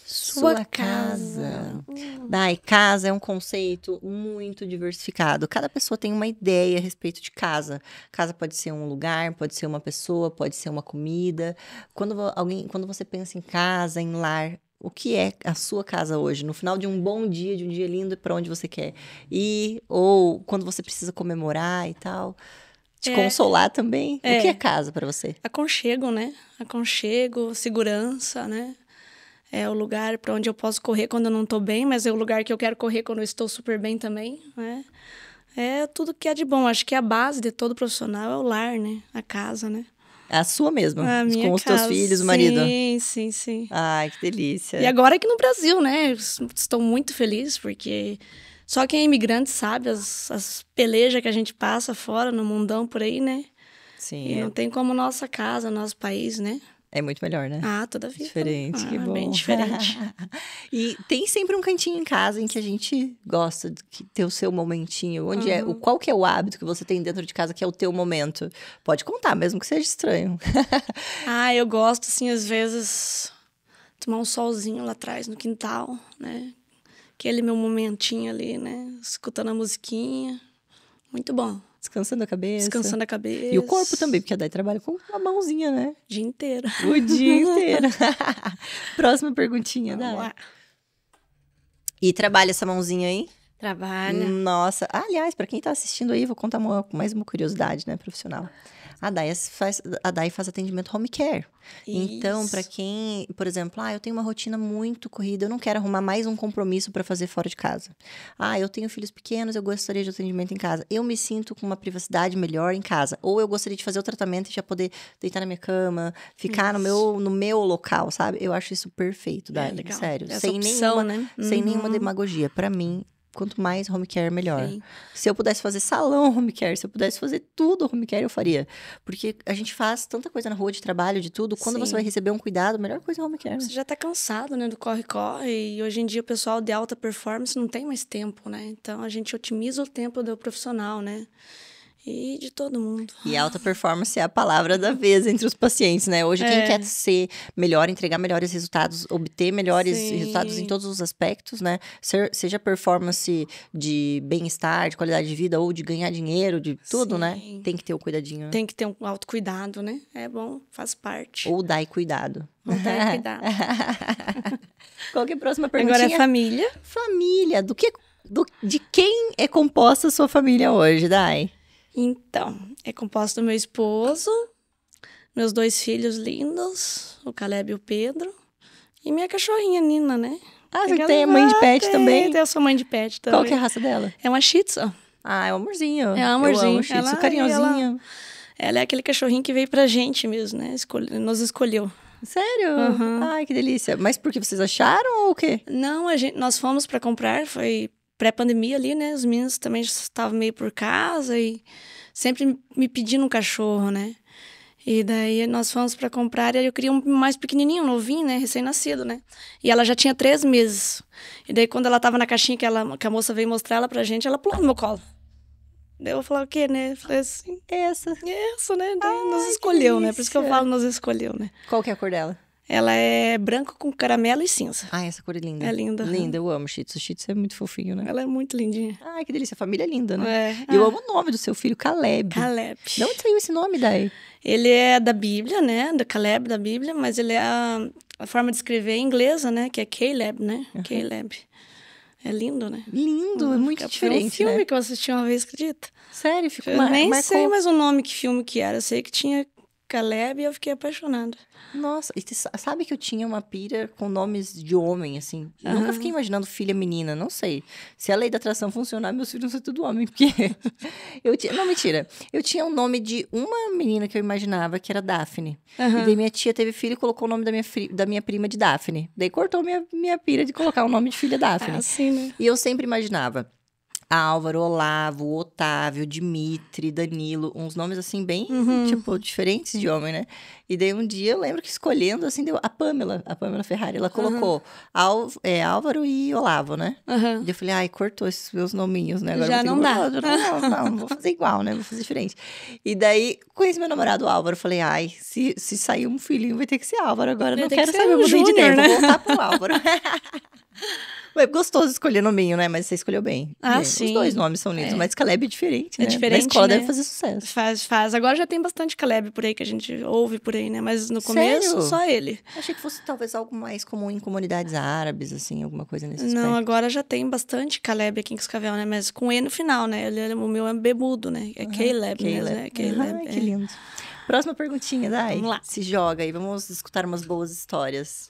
Sua casa. Dai, casa é um conceito muito diversificado. Cada pessoa tem uma ideia a respeito de casa. Casa pode ser um lugar, pode ser uma pessoa, pode ser uma comida. Quando você pensa em casa, em lar, o que é a sua casa hoje? No final de um bom dia, de um dia lindo, para onde você quer ir? Ou quando você precisa comemorar e tal? Te consolar também? O que é casa para você? Aconchego, né? Aconchego, segurança, né? É o lugar para onde eu posso correr quando eu não estou bem, mas é o lugar que eu quero correr quando eu estou super bem também, né? É tudo que é de bom. Acho que a base de todo profissional é o lar, né? A casa, né? A sua mesma? A minha com os casa, teus filhos, o marido? Sim. Ai, que delícia. E agora aqui no Brasil, né? Estou muito feliz, porque só quem é imigrante sabe as pelejas que a gente passa fora, no mundão por aí, né? Sim. E não tem como nossa casa, nosso país, né? É muito melhor, né? Toda vida. Diferente, que bom. Bem diferente. E tem sempre um cantinho em casa em que a gente gosta de ter o seu momentinho. Onde qual que é o hábito que você tem dentro de casa que é o teu momento? Pode contar, mesmo que seja estranho. Eu gosto, assim, às vezes, tomar um solzinho lá atrás no quintal, né? Aquele meu momentinho ali, né? Escutando a musiquinha. Muito bom. Descansando a cabeça. Descansando a cabeça. E o corpo também, porque a Dai trabalha com a mãozinha, né? O dia inteiro. O dia inteiro. Próxima perguntinha, Dai. Vamos lá. E trabalha essa mãozinha aí? Trabalha. Nossa. Aliás, para quem tá assistindo aí, vou contar mais uma curiosidade, né, profissional. A Dai faz atendimento home care. Isso. Então, para quem, por exemplo, eu tenho uma rotina muito corrida, eu não quero arrumar mais um compromisso para fazer fora de casa. Eu tenho filhos pequenos, eu gostaria de atendimento em casa. Eu me sinto com uma privacidade melhor em casa. Ou eu gostaria de fazer o tratamento e já poder deitar na minha cama, ficar no meu local, sabe? Eu acho isso perfeito, Dai. Legal. Sério. Essa opção, né? Sem nenhuma demagogia. Para mim, quanto mais home care, melhor. Sim. Se eu pudesse fazer salão home care, se eu pudesse fazer tudo home care, eu faria. Porque a gente faz tanta coisa na rua de trabalho, de tudo. Quando você vai receber um cuidado, a melhor coisa é home care. Você já tá cansado, né? Do corre-corre. E hoje em dia o pessoal de alta performance não tem mais tempo, né? Então a gente otimiza o tempo do profissional, né? e de todo mundo. E alta performance é a palavra da vez entre os pacientes, né? Hoje, quem quer ser melhor, entregar melhores resultados, obter melhores resultados em todos os aspectos, né? Seja performance de bem-estar, de qualidade de vida, ou de ganhar dinheiro, de tudo, né? Tem que ter o cuidadinho. Tem que ter um autocuidado, né? É bom, faz parte. Ou dai cuidado. Ou dai cuidado. Qual que é a próxima perguntinha? Agora é família. Família. De quem é composta a sua família hoje, Dai? Então, é composto do meu esposo, meus 2 filhos lindos, o Caleb e o Pedro, e minha cachorrinha Nina, né? Ah, você tem mãe de pet também? Eu sou mãe de pet também. Qual que é a raça dela? É uma Shih Tzu. Ah, é um amorzinho. É um amorzinho. Eu amo Shih Tzu, carinhosinha. Ela é aquele cachorrinho que veio pra gente mesmo, né? Nos escolheu. Sério? Uhum. Ai, que delícia. Mas porque vocês acharam ou o quê? Não, nós fomos pra comprar, foi pré-pandemia ali, né? Os meninos também estavam meio por casa e sempre me pedindo um cachorro, né? E daí nós fomos pra comprar e aí eu queria um mais pequenininho, novinho, né? Recém-nascido, né? E ela já tinha 3 meses. E daí quando ela tava na caixinha que a moça veio mostrar ela pra gente, ela pulou no meu colo. Daí eu falei, o quê, né? Eu falei assim... Essa, né? Daí nos escolheu, né? Por isso que eu falo nos escolheu, né? Qual que é a cor dela? Ela é branco com caramelo e cinza. Ah, essa cor é linda. É linda. Linda, eu amo Shih Tzu. Shih Tzu é muito fofinho, né? Ela é muito lindinha. Ai, que delícia. A família é linda, né? É. E eu amo o nome do seu filho, Caleb. Caleb. De onde saiu esse nome, Dai? Ele é da Bíblia, né? Da Caleb da Bíblia, mas ele é a forma de escrever inglesa, né? Que é Caleb, né? Caleb. É lindo, né? Lindo, é muito diferente, Foi um filme né? que eu assisti uma vez, acredita? Sério? Ficou Eu nem marcou. sei mais o nome, que filme que era. Eu sei que tinha Caleb e eu fiquei apaixonada. Nossa, e sabe que eu tinha uma pira com nomes de homem, assim? Nunca fiquei imaginando filha menina, não sei. Se a lei da atração funcionar, meus filhos são tudo homem, porque... Não, mentira. Eu tinha o nome de uma menina que eu imaginava, que era Daphne. E daí minha tia teve filho e colocou o nome da minha prima de Daphne. Daí cortou minha pira de colocar o nome de filha Daphne. Ah, sim, né? E eu sempre imaginava Álvaro, Olavo, Otávio, Dimitri, Danilo, uns nomes assim bem, tipo, diferentes de homem, né? E daí um dia eu lembro que escolhendo, assim, deu a Pamela Ferrari, ela colocou Álvaro e Olavo, né? E daí eu falei, ai, cortou esses meus nominhos, né? Agora Já eu vou não ter que dá. não vou fazer igual, né? Vou fazer diferente. E daí, conheci meu namorado Álvaro, falei, ai, se sair um filhinho vai ter que ser Álvaro, agora eu não quero saber, eu mudei de ideia, vou voltar pro Álvaro. É gostoso escolher nominho, né? Mas você escolheu bem. Ah, sim. Os 2 nomes são lindos, mas Caleb é diferente, né? É diferente, na escola né? deve fazer sucesso. Faz. Agora já tem bastante Caleb por aí, que a gente ouve por aí, né? Mas no começo, Sério? só ele. Achei que fosse talvez algo mais comum em comunidades árabes, assim, alguma coisa nesse aspecto. Não, agora já tem bastante Caleb aqui em Cascavel, né? Mas com E no final, né? O meu é bebudo, né? É Caleb mesmo, né? Caleb. Ai, que lindo. Próxima perguntinha, Dai. Vamos lá. Se joga aí, vamos escutar umas boas histórias.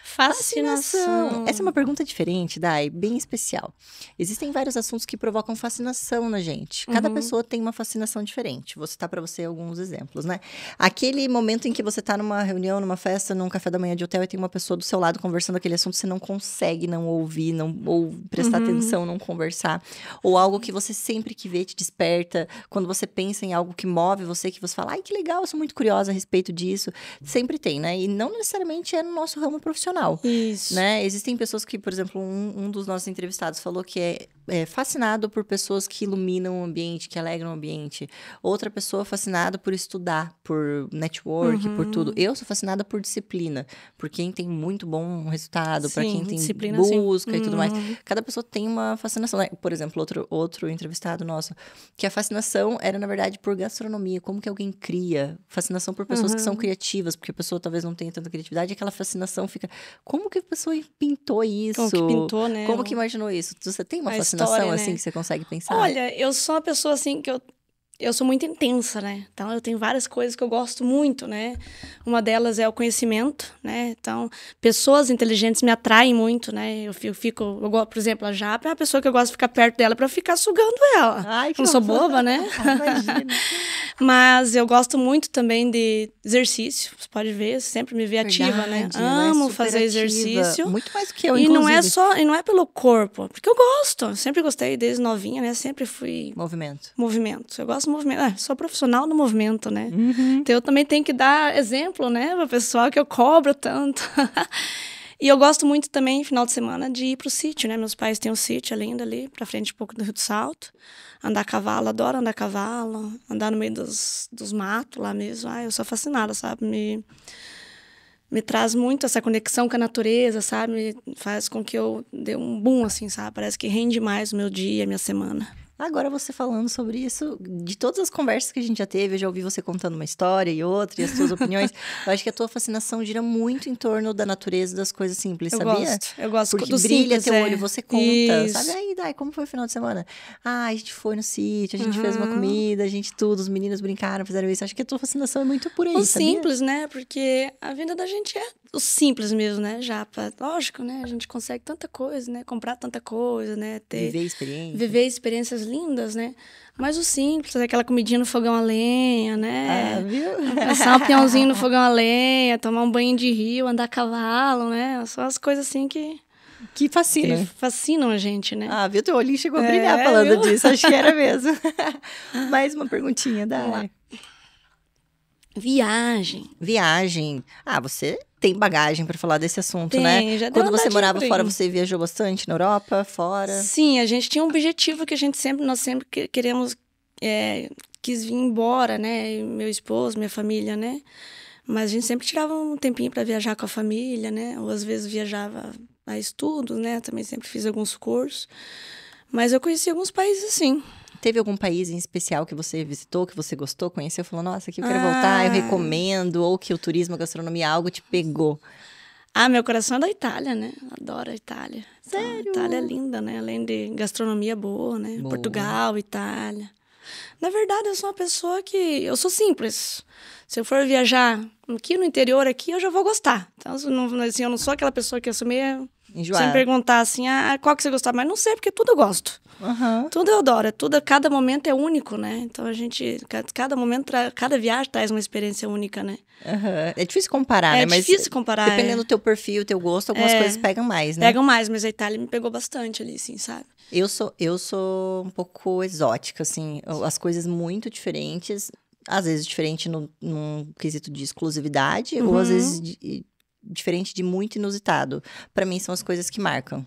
Fascinação. Essa é uma pergunta diferente, Dai, bem especial. Existem vários assuntos que provocam fascinação na gente. Cada pessoa tem uma fascinação diferente. Vou citar para você alguns exemplos, né? Aquele momento em que você tá numa reunião, numa festa, num café da manhã de hotel e tem uma pessoa do seu lado conversando aquele assunto, você não consegue não ouvir, ou prestar atenção, não conversar. Ou algo que você sempre que vê te desperta. Quando você pensa em algo que move você, que você fala, ai, que legal, eu sou muito curiosa a respeito disso. Sempre tem, né? E não necessariamente é no nosso ramo profissional. Isso. Né? Existem pessoas que, por exemplo, um dos nossos entrevistados falou que é fascinado por pessoas que iluminam o ambiente, que alegram o ambiente. Outra pessoa fascinada por estudar, por network, por tudo. Eu sou fascinada por disciplina, por quem tem muito bom resultado, para quem tem busca e tudo mais. Cada pessoa tem uma fascinação. Né? Por exemplo, outro entrevistado nosso, que a fascinação era, na verdade, por gastronomia. Como que alguém cria? Fascinação por pessoas que são criativas, porque a pessoa talvez não tenha tanta criatividade, e aquela fascinação fica... Como que a pessoa pintou isso? Como que pintou, né? Como que imaginou isso? Você tem uma fascinação história, assim né? que você consegue pensar? Olha, eu sou uma pessoa assim que eu sou muito intensa, né? Então, eu tenho várias coisas que eu gosto muito, né? Uma delas é o conhecimento, né? Então, pessoas inteligentes me atraem muito, né? Eu gosto, por exemplo, a Japa é uma pessoa que eu gosto de ficar perto dela para ficar sugando ela. Ai, que eu não sou boba, né? Imagina. Mas eu gosto muito também de exercício. Você pode ver, sempre me vê ativa, né? Amo fazer exercício. Muito mais do que eu, e inclusive. não é pelo corpo, porque eu gosto. Eu sempre gostei desde novinha, né? Sempre fui movimento. Eu gosto de movimento. Sou profissional no movimento, né? Então eu também tenho que dar exemplo, né, para o pessoal que eu cobro tanto. E eu gosto muito também, final de semana, de ir pro sítio, né? Meus pais têm um sítio ali, pra frente um pouco do Rio do Salto. Andar a cavalo, adoro andar a cavalo. Andar no meio dos matos lá mesmo. Eu sou fascinada, sabe? Me traz muito essa conexão com a natureza, sabe? Faz com que eu dê um boom, assim, sabe? Parece que rende mais o meu dia, a minha semana. Agora você falando sobre isso, de todas as conversas que a gente já teve, eu já ouvi você contando uma história e outra, e as suas opiniões. Eu acho que a tua fascinação gira muito em torno da natureza, das coisas simples, sabia? Eu gosto Porque do brilha simples, teu olho, você conta, Isso. sabe? Aí, Dai, como foi o final de semana? A gente foi no sítio, a gente fez uma comida, a gente tudo, os meninos brincaram, fizeram isso. Acho que a tua fascinação é muito por aí, O sabia? simples, né? Porque a vida da gente é o simples mesmo, né, Japa? Lógico, né? A gente consegue tanta coisa, né? Comprar tanta coisa, né? Viver experiências lindas, né? Mas o simples, aquela comidinha no fogão a lenha, né? Viu? Passar um peãozinho no fogão a lenha, tomar um banho de rio, andar a cavalo, né? São as coisas assim Que fascina. que fascinam a gente, né? Viu? Teu olhinho chegou a brilhar falando disso. Acho que era mesmo. Mais uma perguntinha, Dai. Viagem. Você tem bagagem para falar desse assunto, né? Já deu Quando você morava por aí. fora, você viajou bastante na Europa, fora? Sim, a gente tinha um objetivo que nós sempre queremos, quis vir embora, né? Meu esposo, minha família, né? Mas a gente sempre tirava um tempinho para viajar com a família, né? Ou às vezes viajava a estudos, né? Também sempre fiz alguns cursos. Mas eu conheci alguns países, sim. Teve algum país em especial que você visitou, que você gostou, conheceu, falou, nossa, aqui eu quero voltar, eu recomendo, ou que o turismo, a gastronomia, algo te pegou? Meu coração é da Itália, né? Adoro a Itália. Sério? Então, a Itália é linda, né? Além de gastronomia boa, né? Boa. Portugal, Itália. Na verdade, eu sou uma pessoa eu sou simples. Se eu for viajar aqui no interior, eu já vou gostar. Então, eu não sou aquela pessoa que eu sou meio... Enjoar. Sem perguntar assim, qual que você gostava? Mas não sei, porque tudo eu gosto. Tudo eu adoro. Cada momento é único, né? Então, cada momento, cada viagem traz uma experiência única, né? É difícil comparar, né? É difícil comparar. Dependendo do teu perfil, teu gosto, algumas coisas pegam mais, né? Pegam mais, mas a Itália me pegou bastante ali, assim, sabe? Eu sou um pouco exótica, assim. As coisas muito diferentes. Às vezes diferente num quesito de exclusividade, ou às vezes diferente de muito inusitado. Para mim, são as coisas que marcam.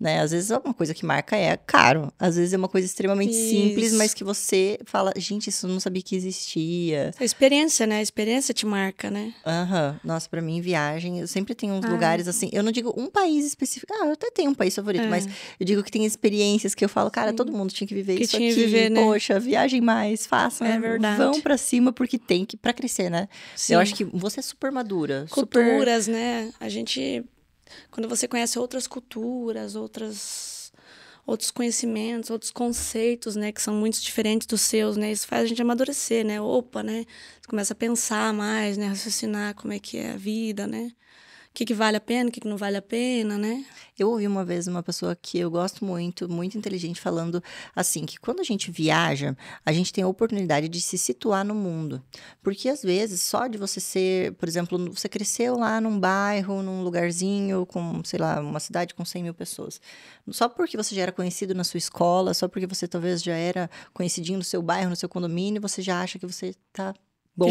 Né? Às vezes uma coisa que marca é caro. Às vezes é uma coisa extremamente simples, mas que você fala, gente, isso eu não sabia que existia. A experiência, né? A experiência te marca, né? Nossa, pra mim, viagem, eu sempre tenho uns lugares assim, eu não digo um país específico, eu até tenho um país favorito, mas eu digo que tem experiências que eu falo, cara, todo mundo tinha que viver isso aqui. Viver, né? Poxa, viagem mais, façam. É verdade. Vão pra cima porque tem que, pra crescer, né? Sim. Eu acho que você é super madura. Culturas, né? Quando você conhece outras culturas, outros conhecimentos, outros conceitos, né, que são muito diferentes dos seus, né, isso faz a gente amadurecer, né, né, você começa a pensar mais, né, raciocinar como é que é a vida, né, o que vale a pena, o que não vale a pena, né. Eu ouvi uma vez uma pessoa que eu gosto muito, muito inteligente, falando assim, que quando a gente viaja, a gente tem a oportunidade de se situar no mundo. Porque, às vezes, só de você ser, por exemplo, você cresceu lá num bairro, num lugarzinho com, sei lá, uma cidade com 100 mil pessoas. Só porque você já era conhecido na sua escola, só porque você talvez já era conhecidinho no seu bairro, no seu condomínio, você já acha que você tá bom,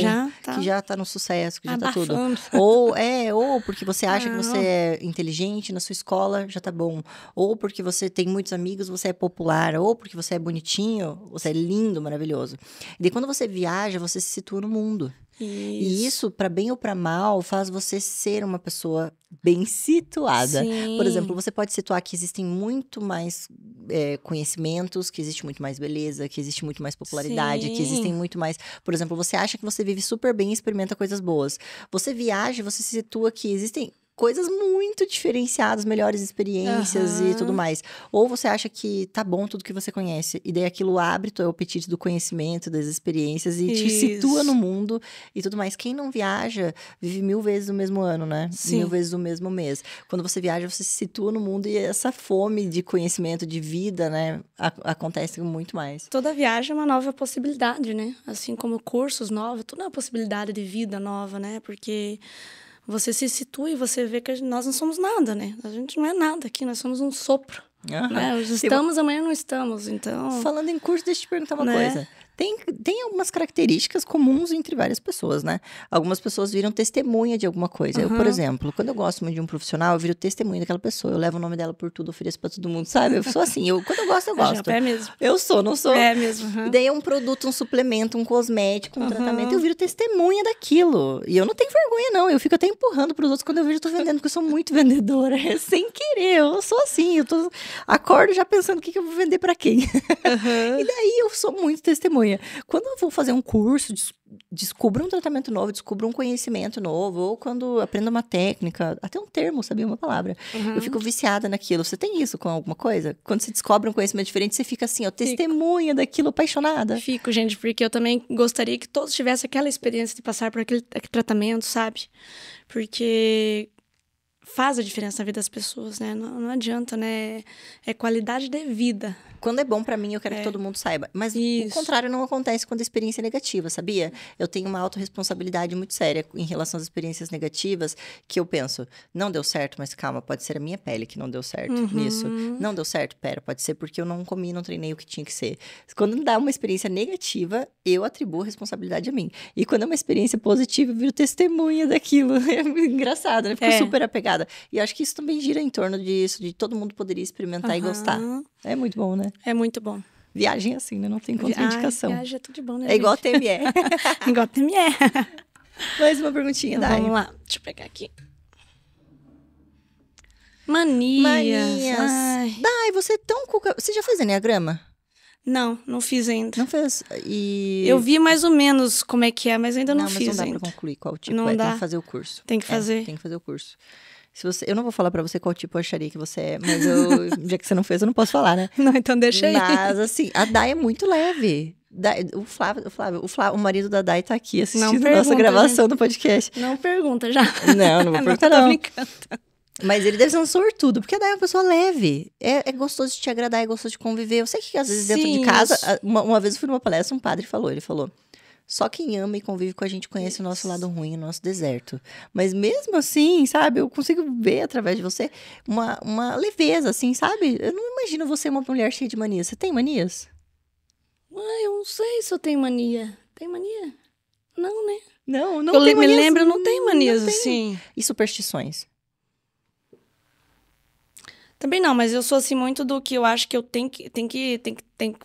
que já tá no sucesso, que já tá tudo. Ou porque você acha que você é inteligente na sua escola, já tá bom. Ou porque você tem muitos amigos, você é popular. Ou porque você é bonitinho, você é lindo, maravilhoso. E daí, quando você viaja, você se situa no mundo. E isso, para bem ou para mal, faz você ser uma pessoa bem situada. Sim. Por exemplo, você pode situar que existem muito mais conhecimentos, que existe muito mais beleza, que existe muito mais popularidade, Sim. que existem muito mais... Por exemplo, você acha que você vive super bem e experimenta coisas boas. Você viaja, você se situa que existem coisas muito diferenciadas, melhores experiências e tudo mais. Ou você acha que tá bom tudo que você conhece, e daí aquilo abre teu apetite do conhecimento, das experiências, e te situa no mundo e tudo mais. Quem não viaja, vive 1000 vezes no mesmo ano, né? Sim. 1000 vezes no mesmo mês. Quando você viaja, você se situa no mundo, e essa fome de conhecimento, de vida, né, acontece muito mais. Toda viagem é uma nova possibilidade, né? Assim como cursos novos, tudo é uma possibilidade de vida nova, né? Porque você se situa e você vê que nós não somos nada, né? A gente não é nada aqui, nós somos um sopro. Né? Hoje estamos, amanhã não estamos, então... Falando em curso, deixa eu te perguntar uma coisa. Tem algumas características comuns entre várias pessoas, né? Algumas pessoas viram testemunha de alguma coisa. Eu, por exemplo, quando eu gosto muito de um profissional, eu viro testemunha daquela pessoa. Eu levo o nome dela por tudo, ofereço pra todo mundo, sabe? Eu sou assim. Quando eu gosto, eu gosto. É mesmo. Eu sou, não sou? É mesmo. E daí é um produto, um suplemento, um cosmético, um tratamento. Eu viro testemunha daquilo. E eu não tenho vergonha, não. Eu fico até empurrando pros outros quando eu vejo eu tô vendendo, porque eu sou muito vendedora. É sem querer. Eu sou assim. Acordo já pensando o que eu vou vender pra quem. E daí eu sou muito testemunha. Quando eu vou fazer um curso, descubro um tratamento novo, descubro um conhecimento novo, ou quando aprendo uma técnica, até um termo, sabia? Uma palavra. Eu fico viciada naquilo. Você tem isso com alguma coisa? Quando você descobre um conhecimento diferente, você fica assim, ó, testemunha daquilo, apaixonada. Fico, gente, porque eu também gostaria que todos tivessem aquela experiência de passar por aquele tratamento, sabe? Porque faz a diferença na vida das pessoas, né? Não adianta, né? É qualidade de vida. Quando é bom pra mim, eu quero que todo mundo saiba. Mas o contrário não acontece quando a experiência é negativa, sabia? Eu tenho uma autorresponsabilidade muito séria em relação às experiências negativas, que eu penso, não deu certo, mas calma, pode ser a minha pele que não deu certo nisso. Não deu certo? Pera, pode ser porque eu não comi, não treinei o que tinha que ser. Quando dá uma experiência negativa, eu atribuo a responsabilidade a mim. E quando é uma experiência positiva, eu viro testemunha daquilo. É engraçado, né? Fico super apegada. E acho que isso também gira em torno disso, de todo mundo poderia experimentar e gostar. É muito bom, né? É muito bom. Viagem é assim, né? Não tem contraindicação. Viagem é tudo de bom, né? É igual TME. Igual TME. Mais uma perguntinha, Dai. Vamos lá. Deixa eu pegar aqui. Manias. Ai. Dai, você é tão cuca... Você já fez Enneagrama? Não fiz ainda. Não fez? Eu vi mais ou menos como é que é, mas ainda não fiz mas não dá ainda. pra concluir qual tipo não é. Dá. Tem que fazer o curso. Tem que fazer. Tem que fazer o curso. Eu não vou falar pra você qual tipo eu acharia que você é, mas já que você não fez, eu não posso falar, né? Não, então deixa aí. Mas, assim, a Dai é muito leve. O Flávio, o marido da Dai tá aqui assistindo a nossa gravação do podcast. Não pergunta já. Não vou perguntar, não. Tô brincando. Mas ele deve ser um sortudo, porque a Dai é uma pessoa leve. É gostoso de te agradar, é gostoso de conviver. Eu sei que, às vezes, dentro de casa... Uma vez eu fui numa palestra, um padre falou... Só quem ama e convive com a gente conhece o nosso lado ruim, o nosso deserto. Mas mesmo assim, sabe? Eu consigo ver através de você uma leveza, assim, sabe? Eu não imagino você uma mulher cheia de manias. Você tem manias? Eu não sei se eu tenho mania. Tem mania? Não, né? Não eu tem me manias. lembro, eu não tenho manias, não tem. assim. E superstições? Também não, mas eu sou assim muito do que eu acho que eu tenho que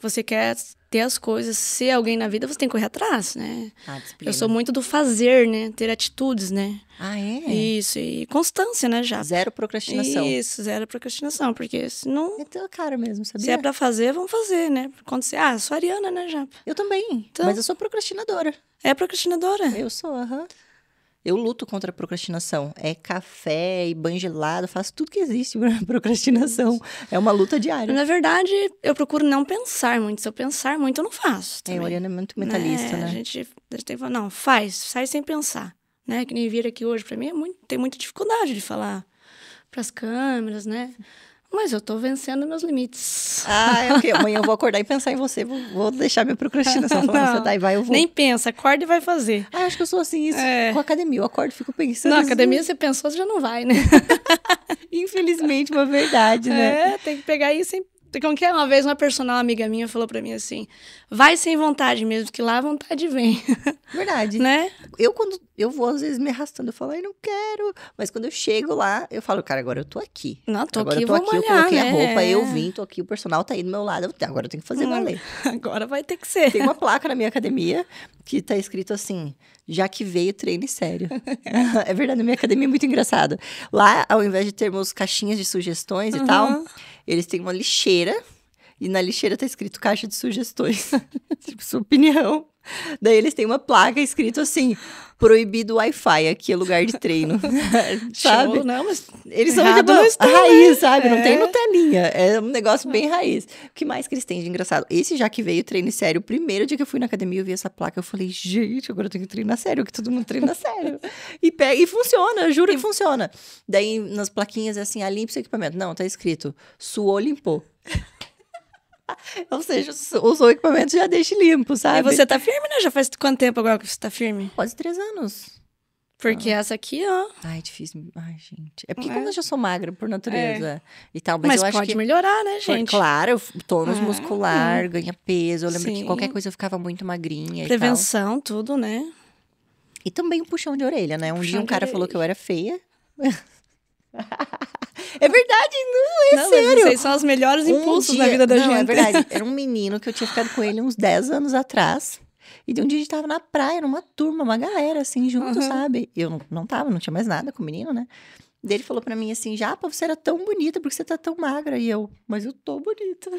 você quer ter as coisas, ser alguém na vida, você tem que correr atrás, né? Disciplina. Eu sou muito do fazer, né? Ter atitudes, né? É? Isso, e constância, né, já. Zero procrastinação. Isso, zero procrastinação, porque senão... É teu cara mesmo, sabia? Se é pra fazer, vamos fazer, né? Quando você... eu sou ariana, né, já. Eu também, então, mas eu sou procrastinadora. É procrastinadora? Eu sou, Eu luto contra a procrastinação. É café e banho gelado, faço tudo que existe para procrastinação. É uma luta diária. Na verdade, eu procuro não pensar muito. Se eu pensar muito, eu não faço. Também. A Oriana é muito mentalista, né? A gente tem que falar, não, sai sem pensar. Né? Que nem vir aqui hoje, para mim, tem muita dificuldade de falar pras câmeras, né? Mas eu tô vencendo meus limites. Ok. Amanhã eu vou acordar e pensar em você. Vou deixar minha procrastinação. Falar, você tá e vai, eu vou. Nem pensa, acorda e vai fazer. Acho que eu sou assim, isso. Com a academia. Eu acordo e fico pensando. Não, academia você pensou, você já não vai, né? Infelizmente, uma verdade, né? Tem que pegar isso sem... Como que é? Uma vez uma personal amiga minha falou pra mim assim, vai sem vontade mesmo, que lá a vontade vem. Verdade. Né? Quando eu vou, às vezes, me arrastando, eu falo, não quero. Mas quando eu chego lá, eu falo, cara, agora eu tô aqui. Não, tô agora aqui, eu tô vou aqui, malhar, eu coloquei né? a roupa, eu vim, tô aqui, o personal tá aí do meu lado. Agora eu tenho que fazer valer. Agora vai ter que ser. Tem uma placa na minha academia que tá escrito assim, já que veio, treine sério. É verdade, a minha academia é muito engraçada. Lá, ao invés de termos caixinhas de sugestões e tal, eles têm uma lixeira. E na lixeira tá escrito caixa de sugestões. Tipo, sua opinião. Daí eles têm uma placa escrito assim, proibido Wi-Fi, aqui é lugar de treino. Sabe? Show, não, mas eles são tipo raiz, sabe? Não tem Nutelinha. É um negócio bem raiz. O que mais que eles têm de engraçado? Esse já que veio treino sério, o primeiro dia que eu fui na academia, eu vi essa placa, eu falei, gente, agora eu tenho que treinar sério, que todo mundo treina sério. E funciona, juro que funciona. Daí, nas plaquinhas, é assim, limpa seu equipamento. Não, tá escrito, suou, limpou. Ou seja, usou o equipamento, já deixa limpo, sabe? E você tá firme, né? Já faz quanto tempo agora que você tá firme? Quase 3 anos. Porque essa aqui, ó... Ai, difícil. Ai, gente. É porque como eu já sou magra por natureza e tal, Mas eu acho pode que... melhorar, né, gente? Claro, tônus muscular, ganha peso. Eu lembro que Sim. qualquer coisa eu ficava muito magrinha Prevenção, tudo, né? E também um puxão de orelha, né? Um dia um cara falou que eu era feia. É verdade, não, Não, sério. mas esses são os melhores impulsos na vida da gente. Não, é verdade. Era um menino que eu tinha ficado com ele uns 10 anos atrás. E de um dia a gente tava na praia, numa turma, uma galera, assim, junto, sabe? E eu não tava, não tinha mais nada com o menino, né? Daí ele falou pra mim assim, Japa, você era tão bonita, porque você tá tão magra? E eu, mas eu tô bonita.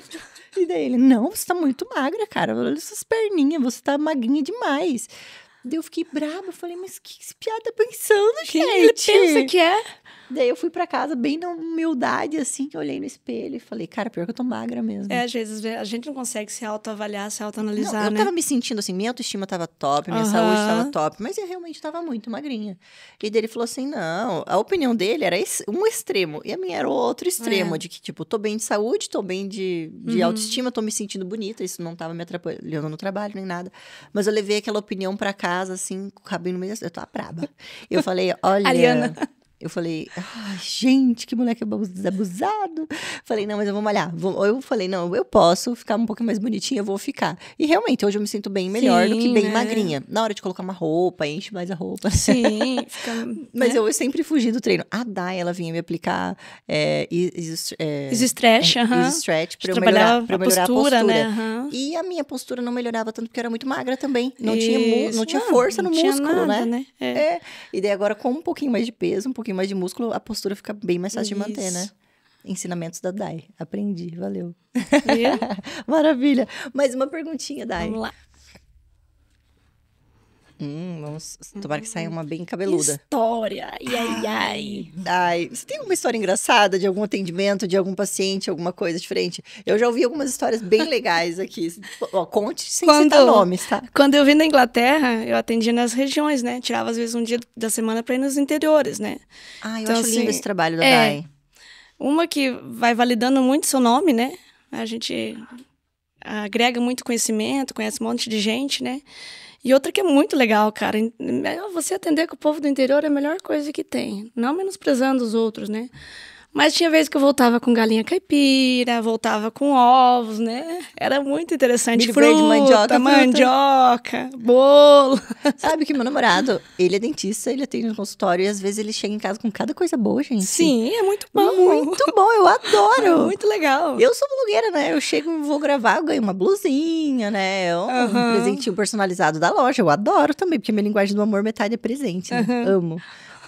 E daí ele, não, você tá muito magra, cara. Olha essas perninhas, você tá magrinha demais. Daí eu fiquei brava, eu falei, mas que esse piada tá pensando, gente? Ele pensa que é? Daí eu fui pra casa bem na humildade, assim, olhei no espelho e falei, cara, pior que eu tô magra mesmo. Às vezes a gente não consegue se autoavaliar, se Não, autoanalisar, eu né? tava me sentindo assim, minha autoestima tava top, minha saúde tava top, mas eu realmente tava muito magrinha. E daí ele falou assim, não, a opinião dele era um extremo, e a minha era o outro extremo, de que, tipo, tô bem de saúde, tô bem de autoestima, tô me sentindo bonita, isso não tava me atrapalhando no trabalho, nem nada. Mas eu levei aquela opinião pra casa, assim, com o cabelo no meio, eu tô braba. Eu falei, olha... Ariana. Eu falei, ai, gente, que moleque abusado. Falei, não, mas eu vou malhar. Eu falei, não, eu posso ficar um pouquinho mais bonitinha, eu vou ficar. E realmente, hoje eu me sinto bem melhor do que bem magrinha. Na hora de colocar uma roupa, enche mais a roupa. Sim, fica... Mas eu sempre fugi do treino. A Dai, ela vinha me aplicar Easy stretch, easy stretch pra eu trabalhar melhorar a postura. né? E a minha postura não melhorava tanto porque eu era muito magra também. Não tinha Não, força no não tinha músculo, nada, né? É. E daí agora, com um pouquinho mais de peso, um pouquinho mais de músculo, a postura fica bem mais fácil de manter, né? Ensinamentos da Dai. Aprendi, valeu. Maravilha. Mais uma perguntinha, Dai. Vamos lá. Vamos tomara que saia uma bem cabeluda. História, ai. Ai, você tem alguma história engraçada de algum atendimento, de algum paciente, alguma coisa diferente? Eu já ouvi algumas histórias bem legais aqui. Ó, conte sem citar nomes, tá? Quando eu vim da Inglaterra, eu atendia nas regiões, né? Tirava, às vezes, um dia da semana para ir nos interiores, né? Ah, eu então, acho assim, lindo esse trabalho da Dai. Uma que vai validando muito seu nome, né? A gente agrega muito conhecimento, conhece um monte de gente, né? E outra que é muito legal, cara. Você atender com o povo do interior é a melhor coisa que tem. Não menosprezando os outros, né? Mas tinha vezes que eu voltava com galinha caipira, voltava com ovos, né? Era muito interessante. Milho fruta, verde, mandioca, bolo. Sabe que meu namorado, ele é dentista, ele atende no consultório e às vezes ele chega em casa com cada coisa boa, gente. Sim, é muito bom. Muito bom, eu adoro. É muito legal. Eu sou blogueira, né? Eu chego, vou gravar, eu ganho uma blusinha, né? Um presentinho personalizado da loja. Eu adoro também, porque minha linguagem do amor metade é presente, né? Amo.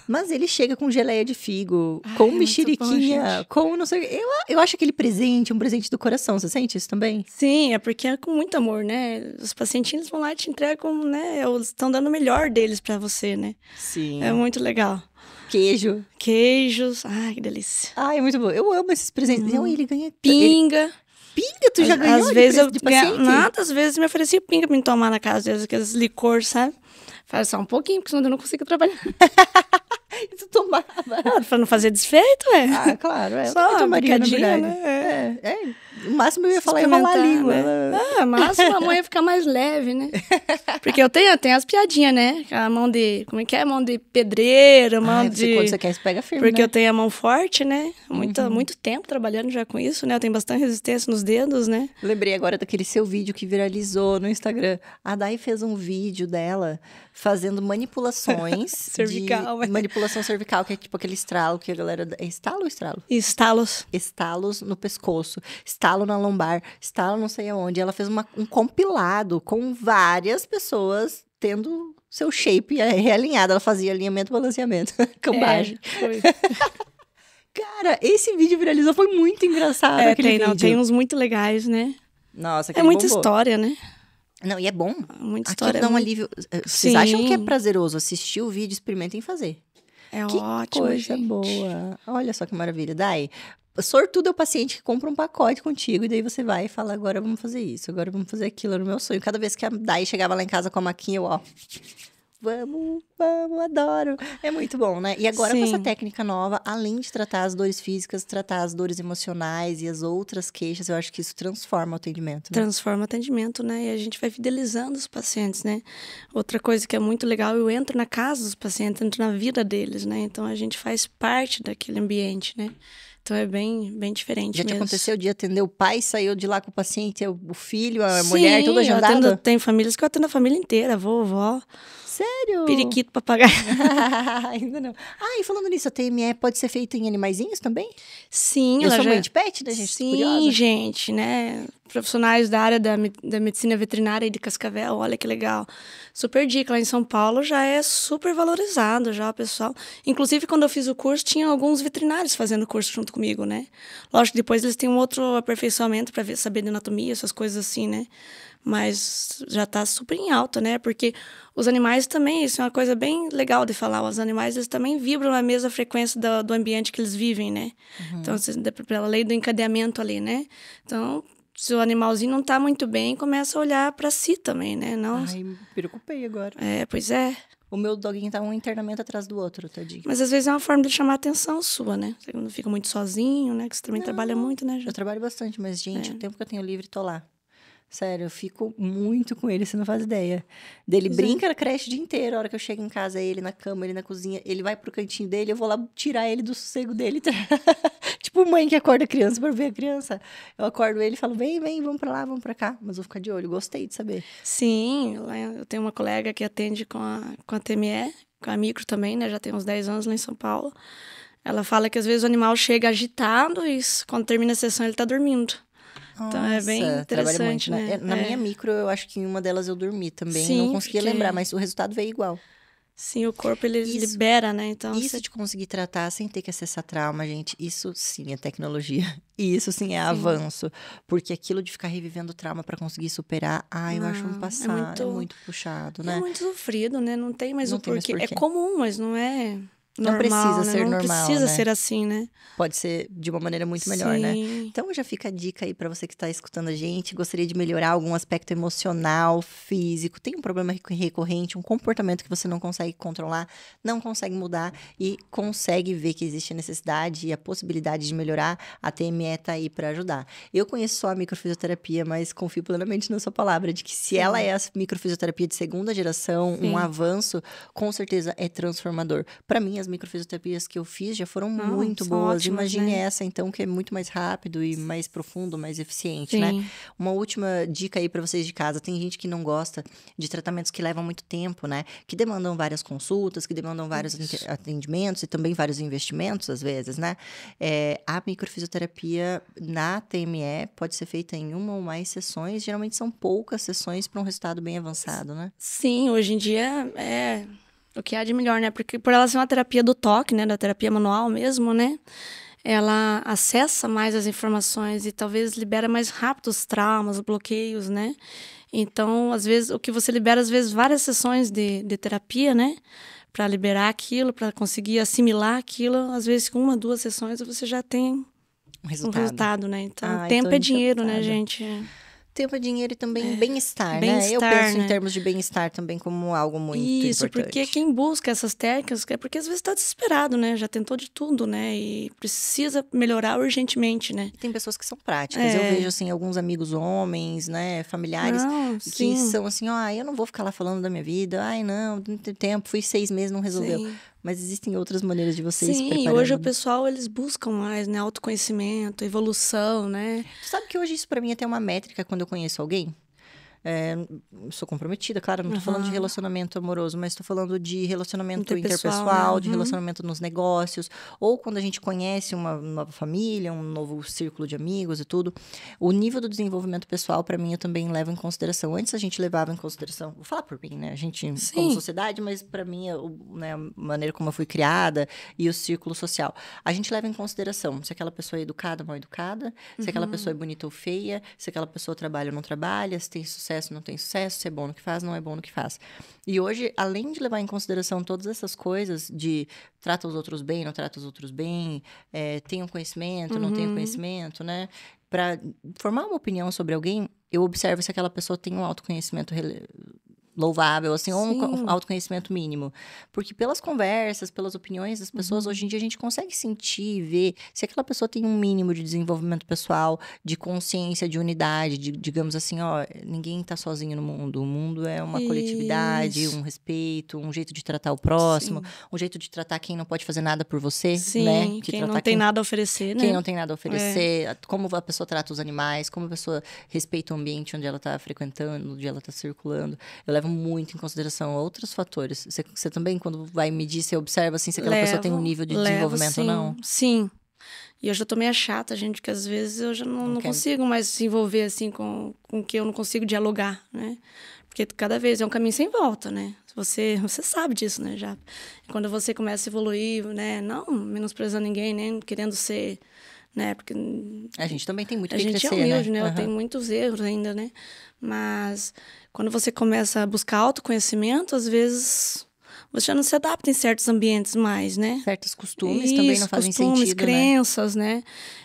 Mas ele chega com geleia de figo, com mexeriquinha, com não sei... Eu acho aquele presente um presente do coração. Você sente isso também? Sim, é porque é com muito amor, né? Os pacientinhos vão lá e te entregam, né? Eles estão dando o melhor deles pra você, né? Sim. É muito legal. Queijos. Ai, que delícia. Ai, é muito bom. Eu amo esses presentes. Não, ele ganha... Pinga. Pinga? Tu já ganhou às vezes eu de paciente? Nada, às vezes me oferecia pinga pra me tomar na casa. Às vezes aqueles licor, sabe? Faz só um pouquinho, porque senão eu não consigo trabalhar. E tu tomava? Pra não fazer desfeito, é. Ah, claro. Só uma tomaria, na verdade. né? O máximo eu ia falar enrolar a língua. Né? Máximo a mão ia ficar mais leve, né? Porque eu tenho as piadinhas, né? A mão de... Como é que é? Mão de pedreiro, mão de... Quando você quer, você pega firme, Porque né? eu tenho a mão forte, né? Muito tempo trabalhando já com isso, né? Eu tenho bastante resistência nos dedos, né? Lembrei agora daquele seu vídeo que viralizou no Instagram. A Dai fez um vídeo dela fazendo manipulações cervical, manipulação cervical, que é tipo aquele estralo que a galera... É estalo ou estralo? Estalos. Estalos no pescoço, estalo na lombar, estalo não sei aonde. Ela fez um compilado com várias pessoas tendo seu shape realinhado. Ela fazia alinhamento, balanceamento, cambagem. Foi. Cara, esse vídeo viralizou, foi muito engraçado aquele vídeo. Tem uns muito legais, né? Nossa, é muita história, né? Não, e é bom. Muita história. Aquilo dá um alívio. Vocês acham que é prazeroso assistir o vídeo? Experimentem fazer. É que ótimo, coisa gente. boa. Olha só que maravilha. Dai, sortudo é o paciente que compra um pacote contigo e daí você vai e fala, agora vamos fazer isso, agora vamos fazer aquilo. Era o meu sonho. Cada vez que a Dai chegava lá em casa com a maquinha, eu, Vamos, adoro. É muito bom, né? E agora com essa técnica nova, além de tratar as dores físicas, tratar as dores emocionais e as outras queixas, eu acho que isso transforma o atendimento, né? Transforma o atendimento, né? E a gente vai fidelizando os pacientes, né? Outra coisa que é muito legal, eu entro na casa dos pacientes, entro na vida deles, né? Então, a gente faz parte daquele ambiente, né? Então, é bem diferente mesmo. Já te aconteceu de atender o pai, saiu de lá com o paciente, o filho, a mulher, tudo agendado? Tem famílias que eu atendo a família inteira, avô, vovó. Sério? Periquito, papagaio. Ainda não. E falando nisso, a TME pode ser feita em animaizinhos também? Sim. Eu sou mãe de pet, né, gente? Sim, gente, né? Profissionais da área da medicina veterinária e de Cascavel, olha que legal. Super dica, lá em São Paulo já é super valorizado já, pessoal. Inclusive, quando eu fiz o curso, tinha alguns veterinários fazendo o curso junto comigo, né? Lógico que depois eles têm um outro aperfeiçoamento para saber de anatomia, essas coisas assim, né? Mas já está super em alta, né? Porque os animais também, isso é uma coisa bem legal de falar, os animais eles também vibram na mesma frequência do ambiente que eles vivem, né? Então, pela lei do encadeamento ali, né? Então, se o animalzinho não está muito bem, começa a olhar para si também, né? Não... Ai, me preocupei agora. Pois é. O meu doguinho tá um internamento atrás do outro, tadinho. Mas às vezes é uma forma de chamar a atenção sua, né? Você não fica muito sozinho, né? Que você também trabalha muito, né? Eu trabalho bastante, mas, gente, o tempo que eu tenho livre, tô lá. Sério, eu fico muito com ele, você não faz ideia. Dele brinca na creche o dia inteiro. A hora que eu chego em casa, ele na cama, ele na cozinha. Ele vai pro cantinho dele, eu vou lá tirar ele do sossego dele. Tipo mãe que acorda a criança pra ver a criança. Eu acordo ele e falo, vem, vamos pra lá, vamos pra cá. Mas vou ficar de olho, gostei de saber. Sim, eu tenho uma colega que atende com a TME, com a micro também, né? Já tem uns 10 anos lá em São Paulo. Ela fala que às vezes o animal chega agitado e quando termina a sessão ele tá dormindo. Então, é bem interessante, muito, né? Na minha micro, eu acho que em uma delas eu dormi também. Sim, não conseguia lembrar, mas o resultado veio igual. Sim, o corpo, ele libera, né? Então, isso de conseguir tratar sem ter que acessar trauma, gente, isso sim é tecnologia. E isso sim é avanço. Porque aquilo de ficar revivendo trauma para conseguir superar, eu acho um passado, é muito puxado, né? É muito sofrido, né? Não tem mais não o porquê. É comum, mas não é... Não precisa ser normal, não precisa ser assim, né? Pode ser de uma maneira muito melhor, né? Então, já fica a dica aí para você que está escutando a gente. Gostaria de melhorar algum aspecto emocional, físico. Tem um problema recorrente, um comportamento que você não consegue controlar, não consegue mudar e consegue ver que existe a necessidade e a possibilidade de melhorar. A TME está aí para ajudar. Eu conheço só a microfisioterapia, mas confio plenamente na sua palavra de que se ela é a microfisioterapia de segunda geração, um avanço, com certeza é transformador. Para mim, as microfisioterapias que eu fiz já foram muito boas. Ótimas, imagine essa, então, que é muito mais rápido e mais profundo, mais eficiente, né? Uma última dica aí para vocês de casa. Tem gente que não gosta de tratamentos que levam muito tempo, né? Que demandam várias consultas, que demandam vários atendimentos e também vários investimentos, às vezes, né? A microfisioterapia na TME pode ser feita em uma ou mais sessões. Geralmente são poucas sessões para um resultado bem avançado, né? Sim, hoje em dia é... o que há de melhor, né? Porque por ela ser uma terapia do toque, né? Da terapia manual mesmo, né? Ela acessa mais as informações e talvez libera mais rápido os traumas, os bloqueios, né? Então, às vezes, o que você libera, às vezes, várias sessões de terapia, né? Para liberar aquilo, para conseguir assimilar aquilo. Às vezes, com 1, 2 sessões, você já tem um resultado, né? Então, tempo é dinheiro, né, gente? Tempo é dinheiro e também bem-estar, né? Eu penso em termos de bem-estar também como algo muito importante. Isso, porque quem busca essas técnicas é porque às vezes está desesperado, né? Já tentou de tudo, né? E precisa melhorar urgentemente, né? Tem pessoas que são práticas. Eu vejo, assim, alguns amigos homens, né? Familiares que são assim, eu não vou ficar lá falando da minha vida. Não tem tempo. Fui 6 meses, não resolveu. Sim. Mas existem outras maneiras de vocês se preparando. Sim, hoje o pessoal, eles buscam mais, né? Autoconhecimento, evolução, né? Tu sabe que hoje isso pra mim é até uma métrica quando eu conheço alguém? Sou comprometida, claro, não tô falando de relacionamento amoroso, mas tô falando de relacionamento interpessoal, né? De relacionamento nos negócios, ou quando a gente conhece uma nova família, um novo círculo de amigos e tudo. O nível do desenvolvimento pessoal, para mim, eu também levo em consideração. Antes a gente levava em consideração, vou falar por mim, né? A gente, como sociedade, mas para mim, né, a maneira como eu fui criada e o círculo social. A gente leva em consideração se aquela pessoa é educada ou mal educada, se aquela pessoa é bonita ou feia, se aquela pessoa trabalha ou não trabalha, se tem sucesso, não tem sucesso, se é bom no que faz, não é bom no que faz. E hoje, além de levar em consideração todas essas coisas de trata os outros bem, não trata os outros bem, tenho conhecimento, não tenho conhecimento, né? Para formar uma opinião sobre alguém, eu observo se aquela pessoa tem um autoconhecimento louvável, assim, ou Sim. um autoconhecimento mínimo. Porque pelas conversas, pelas opiniões das pessoas, hoje em dia a gente consegue sentir e ver se aquela pessoa tem um mínimo de desenvolvimento pessoal, de consciência, de unidade, digamos assim, ó, ninguém tá sozinho no mundo. O mundo é uma coletividade, Isso. um respeito, um jeito de tratar o próximo, Sim. um jeito de tratar quem não pode fazer nada por você, Sim, né? De quem tratar não tem nada a oferecer, né? quem não tem nada a oferecer, como a pessoa trata os animais, como a pessoa respeita o ambiente onde ela está frequentando, onde ela está circulando. Eu levo muito em consideração outros fatores. Você também, quando vai medir, você observa assim, se aquela pessoa tem um nível de desenvolvimento sim, ou não? Sim. E eu já tô meio chata, gente, que às vezes eu já não consigo mais se envolver assim com o que eu não consigo dialogar, né? Porque cada vez é um caminho sem volta, né? Você sabe disso, né? Já. E quando você começa a evoluir, né? Não menosprezando ninguém, nem querendo ser, né? Porque A gente também tem muito a que gente crescer, é humilde, né? né? Eu tenho muitos erros ainda, né? Mas quando você começa a buscar autoconhecimento, às vezes você já não se adapta em certos ambientes mais, né? Certos costumes também não fazem costumes, sentido, crenças, né?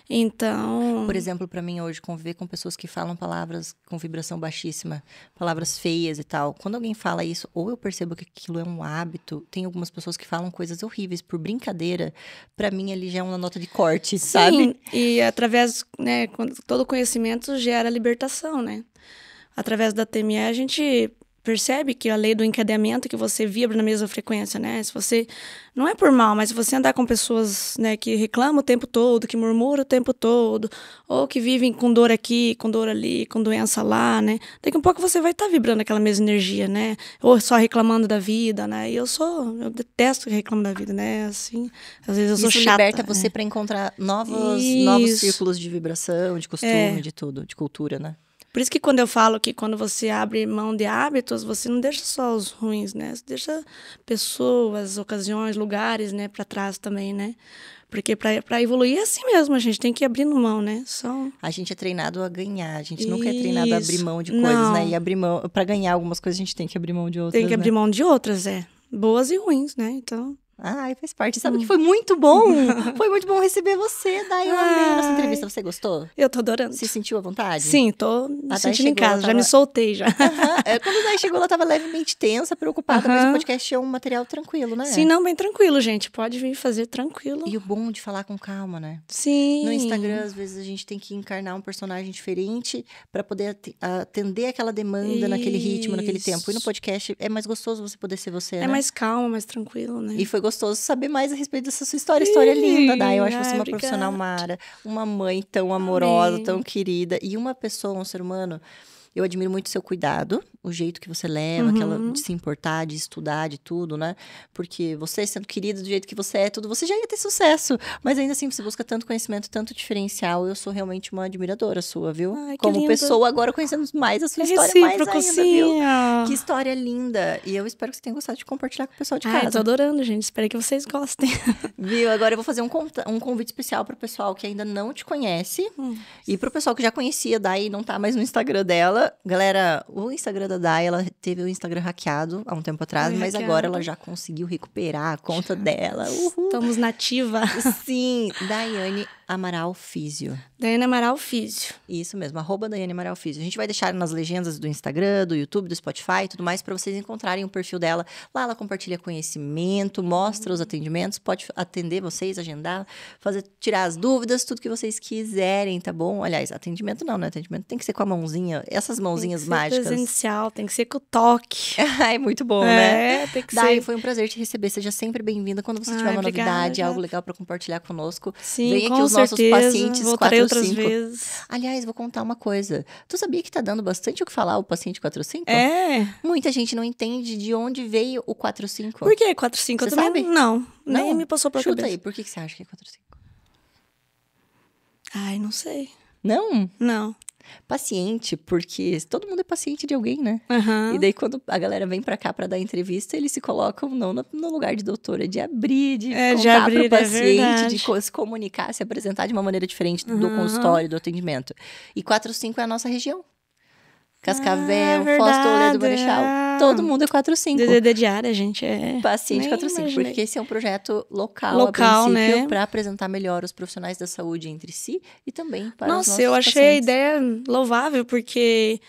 Então... Por exemplo, para mim hoje, conviver com pessoas que falam palavras com vibração baixíssima, palavras feias e tal. Quando alguém fala isso, ou eu percebo que aquilo é um hábito, tem algumas pessoas que falam coisas horríveis por brincadeira, para mim ali já é uma nota de corte, sabe? Sim, e através, né, todo conhecimento gera libertação, né? Através da TME, a gente percebe que a lei do encadeamento, que você vibra na mesma frequência, né? Se você, não é por mal, mas se você andar com pessoas, né, que reclamam o tempo todo, que murmuram o tempo todo, ou que vivem com dor aqui, com dor ali, com doença lá, né? Daqui a um pouco você vai estar vibrando aquela mesma energia, né? Ou só reclamando da vida, né? E eu detesto que reclamo da vida, né? Assim, às vezes eu sou Isso chata. liberta você para encontrar novos círculos de vibração, de costume, de tudo, de cultura, né? Por isso que quando eu falo que quando você abre mão de hábitos, você não deixa só os ruins, né? Você deixa pessoas, ocasiões, lugares, né, para trás também, né? Porque para evoluir é assim mesmo, a gente tem que ir abrindo mão, né? A gente é treinado a ganhar, a gente nunca é treinado a abrir mão de coisas, né? E abrir mão, para ganhar algumas coisas, a gente tem que abrir mão de outras, tem que abrir mão de outras, boas e ruins, né? Então... Ai, faz parte. Sabe que foi muito bom? Foi muito bom receber você, Dai. Eu amei a nossa entrevista. Você gostou? Eu tô adorando. Se sentiu à vontade? Sim, tô me sentindo em casa. Já me soltei, já. Quando a Dai chegou, ela tava levemente tensa, preocupada, mas o podcast é um material tranquilo, né? Sim, não, bem tranquilo, gente. Pode vir fazer tranquilo. E o bom de falar com calma, né? Sim. No Instagram, às vezes, a gente tem que encarnar um personagem diferente para poder atender aquela demanda naquele ritmo, naquele tempo. E no podcast é mais gostoso você poder ser você, né? É mais calmo, mais tranquilo, né? E foi gostoso saber mais a respeito dessa sua história. História linda, Dai. Eu acho você uma profissional mara, uma mãe tão amorosa, tão querida. E uma pessoa, um ser humano. Eu admiro muito o seu cuidado, o jeito que você leva, aquela de se importar, de estudar, de tudo, né? Porque você, sendo querida do jeito que você é, tudo, você já ia ter sucesso. Mas ainda assim, você busca tanto conhecimento, tanto diferencial. Eu sou realmente uma admiradora sua, viu? Ai, como lindo. Pessoa, agora conhecendo mais a sua história mais ainda, sim. viu? Que história linda. E eu espero que você tenha gostado de compartilhar com o pessoal de casa. Ai, tô adorando, gente. Espero que vocês gostem. Viu? Agora eu vou fazer um convite especial pro pessoal que ainda não te conhece. E pro pessoal que já conhecia a Dai e não tá mais no Instagram dela. Galera, o Instagram da Dai, ela teve o Instagram hackeado há um tempo atrás, mas agora ela já conseguiu recuperar a conta dela. Uhul. Estamos nativa. Sim, Daiane Amaral Físio. Daiane Amaral Físio. Isso mesmo, @Daiane Amaral Físio. A gente vai deixar nas legendas do Instagram, do YouTube, do Spotify e tudo mais para vocês encontrarem o perfil dela. Lá ela compartilha conhecimento, mostra os atendimentos, pode atender vocês, agendar, tirar as dúvidas, tudo que vocês quiserem, tá bom? Aliás, atendimento não, né? Atendimento tem que ser com a mãozinha, essas mãozinhas mágicas. Presencial, tem que ser com o toque. É muito bom, né? Tem que Dai, ser. foi um prazer te receber. Seja sempre bem-vinda. Quando você tiver uma novidade, algo legal para compartilhar conosco, sim, venha aqui os nossos pacientes 4-5. Vezes. Aliás, vou contar uma coisa. Tu sabia que tá dando bastante o que falar o paciente 4-5? É. Muita gente não entende de onde veio o 4-5. Por que 4-5? Você sabe? Não, nem me passou pela Chuta cabeça. aí, por que você acha que é 4-5? Ai, não sei. Não? Não. Paciente, porque todo mundo é paciente de alguém, né? Uhum. E daí, quando a galera vem pra cá pra dar entrevista, eles se colocam não no lugar de doutora, de abrir, de contar pro paciente, de se comunicar, se apresentar de uma maneira diferente do consultório, do atendimento. E 4-5 é a nossa região. Cascavel, Foz, Toledo, Marechal. Todo mundo é 4-5. DDD diária, gente. Paciente 4-5, porque esse é um projeto local a princípio, né? Para apresentar melhor os profissionais da saúde entre si e também para os nossos eu achei pacientes. a ideia louvável, porque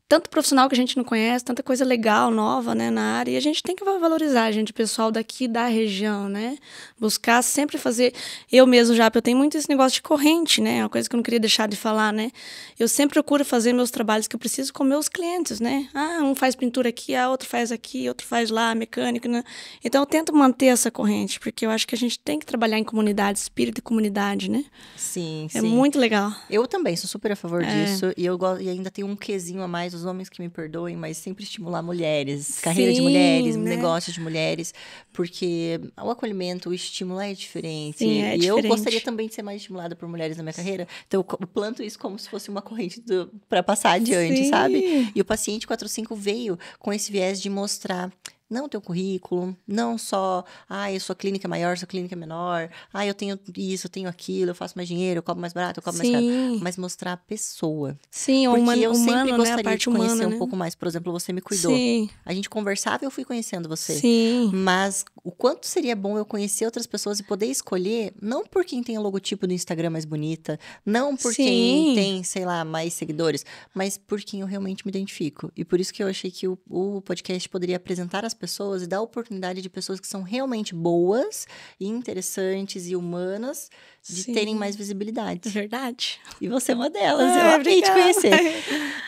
tanto profissional que a gente não conhece, tanta coisa legal, nova, né, na área, e a gente tem que valorizar, gente, o pessoal daqui da região, né, buscar sempre fazer, eu mesmo já, eu tenho muito esse negócio de corrente, né, uma coisa que eu não queria deixar de falar, né, eu sempre procuro fazer meus trabalhos que eu preciso com meus clientes, né, um faz pintura aqui, outro faz aqui, outro faz lá, mecânico, né, então eu tento manter essa corrente, porque eu acho que a gente tem que trabalhar em comunidade, espírito de comunidade, né. Sim, é muito legal. Eu também sou super a favor disso, e eu gosto, e ainda tem um quesinho a mais, os homens que me perdoem, mas sempre estimular mulheres, carreira de mulheres, né? Negócio de mulheres, porque o acolhimento, o estímulo é diferente. Sim, e eu gostaria também de ser mais estimulada por mulheres na minha carreira, então eu planto isso como se fosse uma corrente para passar adiante, sabe? E o Paciente 45 veio com esse viés de mostrar não teu currículo, não só, a sua clínica é maior, sua clínica é menor, eu tenho isso, eu tenho aquilo, eu faço mais dinheiro, eu cobro mais barato, eu cobro mais caro, mas mostrar a pessoa. Sim, porque eu sempre gostaria né? A parte de conhecer humana, um né? pouco mais. Por exemplo, você me cuidou. Sim. A gente conversava e eu fui conhecendo você. Sim. Mas o quanto seria bom eu conhecer outras pessoas e poder escolher, não por quem tem o logotipo do Instagram mais bonita, não por quem tem, sei lá, mais seguidores, mas por quem eu realmente me identifico. E por isso que eu achei que o podcast poderia apresentar as pessoas e dar a oportunidade de pessoas que são realmente boas e interessantes e humanas de terem mais visibilidade. Verdade. E você é uma delas. Eu amei te conhecer.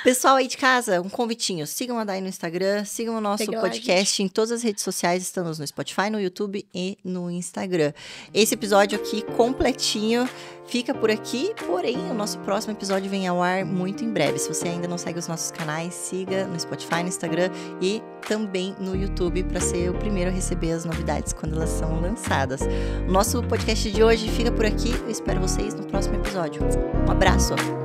Pessoal aí de casa, um convitinho. Sigam a Dai no Instagram, sigam o nosso podcast em todas as redes sociais. Estamos no Spotify, no YouTube e no Instagram. Esse episódio aqui completinho fica por aqui, porém o nosso próximo episódio vem ao ar muito em breve. Se você ainda não segue os nossos canais, siga no Spotify, no Instagram e também no YouTube para ser o primeiro a receber as novidades quando elas são lançadas. O nosso podcast de hoje fica por aqui. Eu espero vocês no próximo episódio. Um abraço!